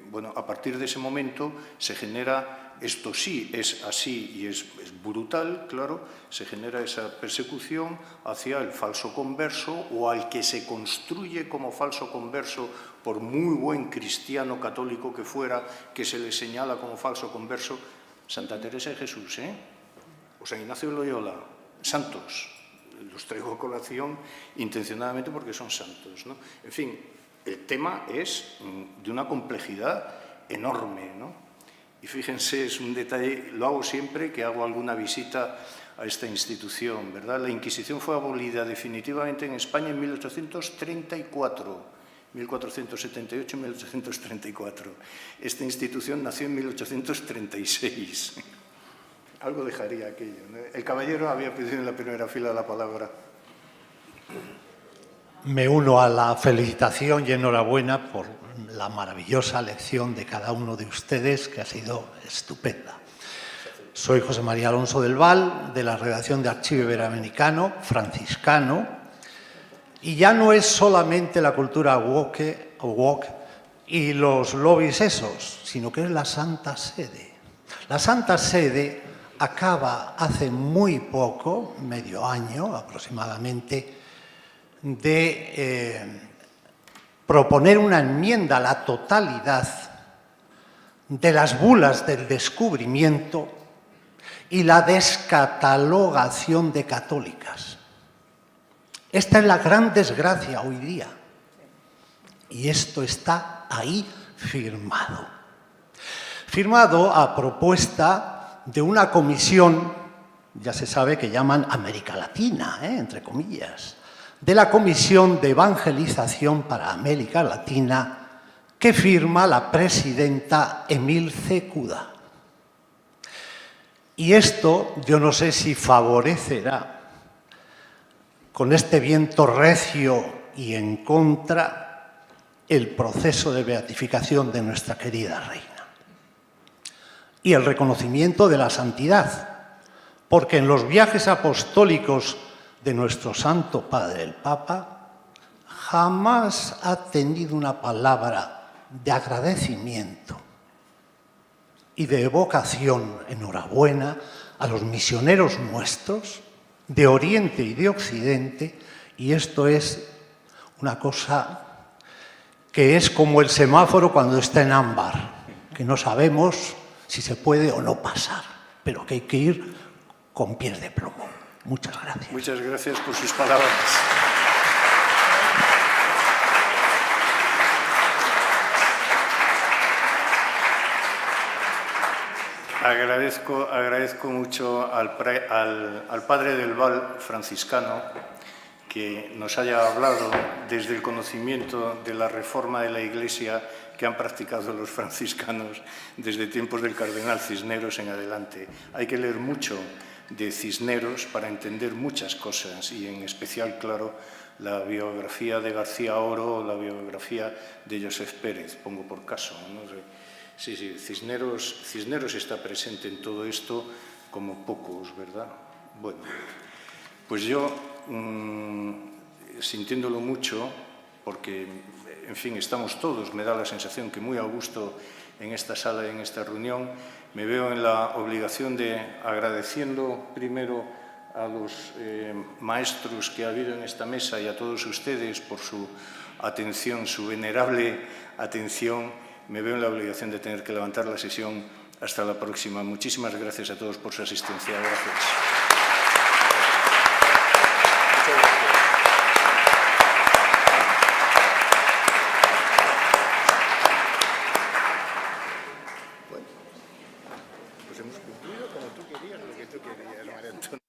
Bueno, a partir de ese momento se genera, esto sí es así y es brutal, claro, se genera esa persecución hacia el falso converso o al que se construye como falso converso por muy buen cristiano católico que fuera, que se le señala como falso converso. Santa Teresa de Jesús, o San Ignacio de Loyola, santos. Los traigo a colación intencionadamente porque son santos, ¿no? En fin, el tema es de una complejidad enorme, ¿no? Y fíjense, es un detalle, lo hago siempre que hago alguna visita a esta institución, ¿verdad? La Inquisición fue abolida definitivamente en España en 1834, 1478 y 1834. Esta institución nació en 1836. Algo dejaría aquello, ¿no? El caballero había pedido en la primera fila la palabra. Me uno a la felicitación y enhorabuena por la maravillosa lección de cada uno de ustedes, que ha sido estupenda. Soy José María Alonso del Val, de la redacción de Archivo Iberoamericano, franciscano, y ya no es solamente la cultura woke y los lobbies esos, sino que es la Santa Sede. La Santa Sede acaba hace muy poco, medio año aproximadamente, de proponer una enmienda a la totalidad de las bulas del descubrimiento y la descatalogación de católicas. Esta es la gran desgracia hoy día. Y esto está ahí firmado. Firmado a propuesta de una comisión, ya se sabe que llaman América Latina, entre comillas, de la Comisión de Evangelización para América Latina, que firma la presidenta Emil C. Cuda. Y esto yo no sé si favorecerá, con este viento recio y en contra, el proceso de beatificación de nuestra querida reina. Y el reconocimiento de la santidad, porque en los viajes apostólicos de nuestro Santo Padre, el Papa, jamás ha tenido una palabra de agradecimiento y de evocación, enhorabuena, a los misioneros nuestros, de Oriente y de Occidente, y esto es una cosa que es como el semáforo cuando está en ámbar, que no sabemos si se puede o no pasar, pero que hay que ir con pies de plomo. Muchas gracias. Muchas gracias por sus palabras. Agradezco mucho al padre del Val franciscano que nos haya hablado desde el conocimiento de la reforma de la Iglesia que han practicado los franciscanos desde tiempos del cardenal Cisneros en adelante. Hay que leer mucho de Cisneros para entender muchas cosas y en especial, claro, la biografía de García Oro o la biografía de Josep Pérez, pongo por caso, ¿no? Sí, Cisneros está presente en todo esto como pocos, ¿verdad? Bueno, pues yo, sintiéndolo mucho, porque, en fin, estamos todos, me da la sensación que muy a gusto en esta sala y en esta reunión, me veo en la obligación de, agradeciendo primero a los maestros que ha habido en esta mesa y a todos ustedes por su atención, su venerable atención, me veo en la obligación de tener que levantar la sesión. Hasta la próxima. Muchísimas gracias a todos por su asistencia. Gracias. Pues hemos cumplido como tú querías, lo que tú querías, María Antonia.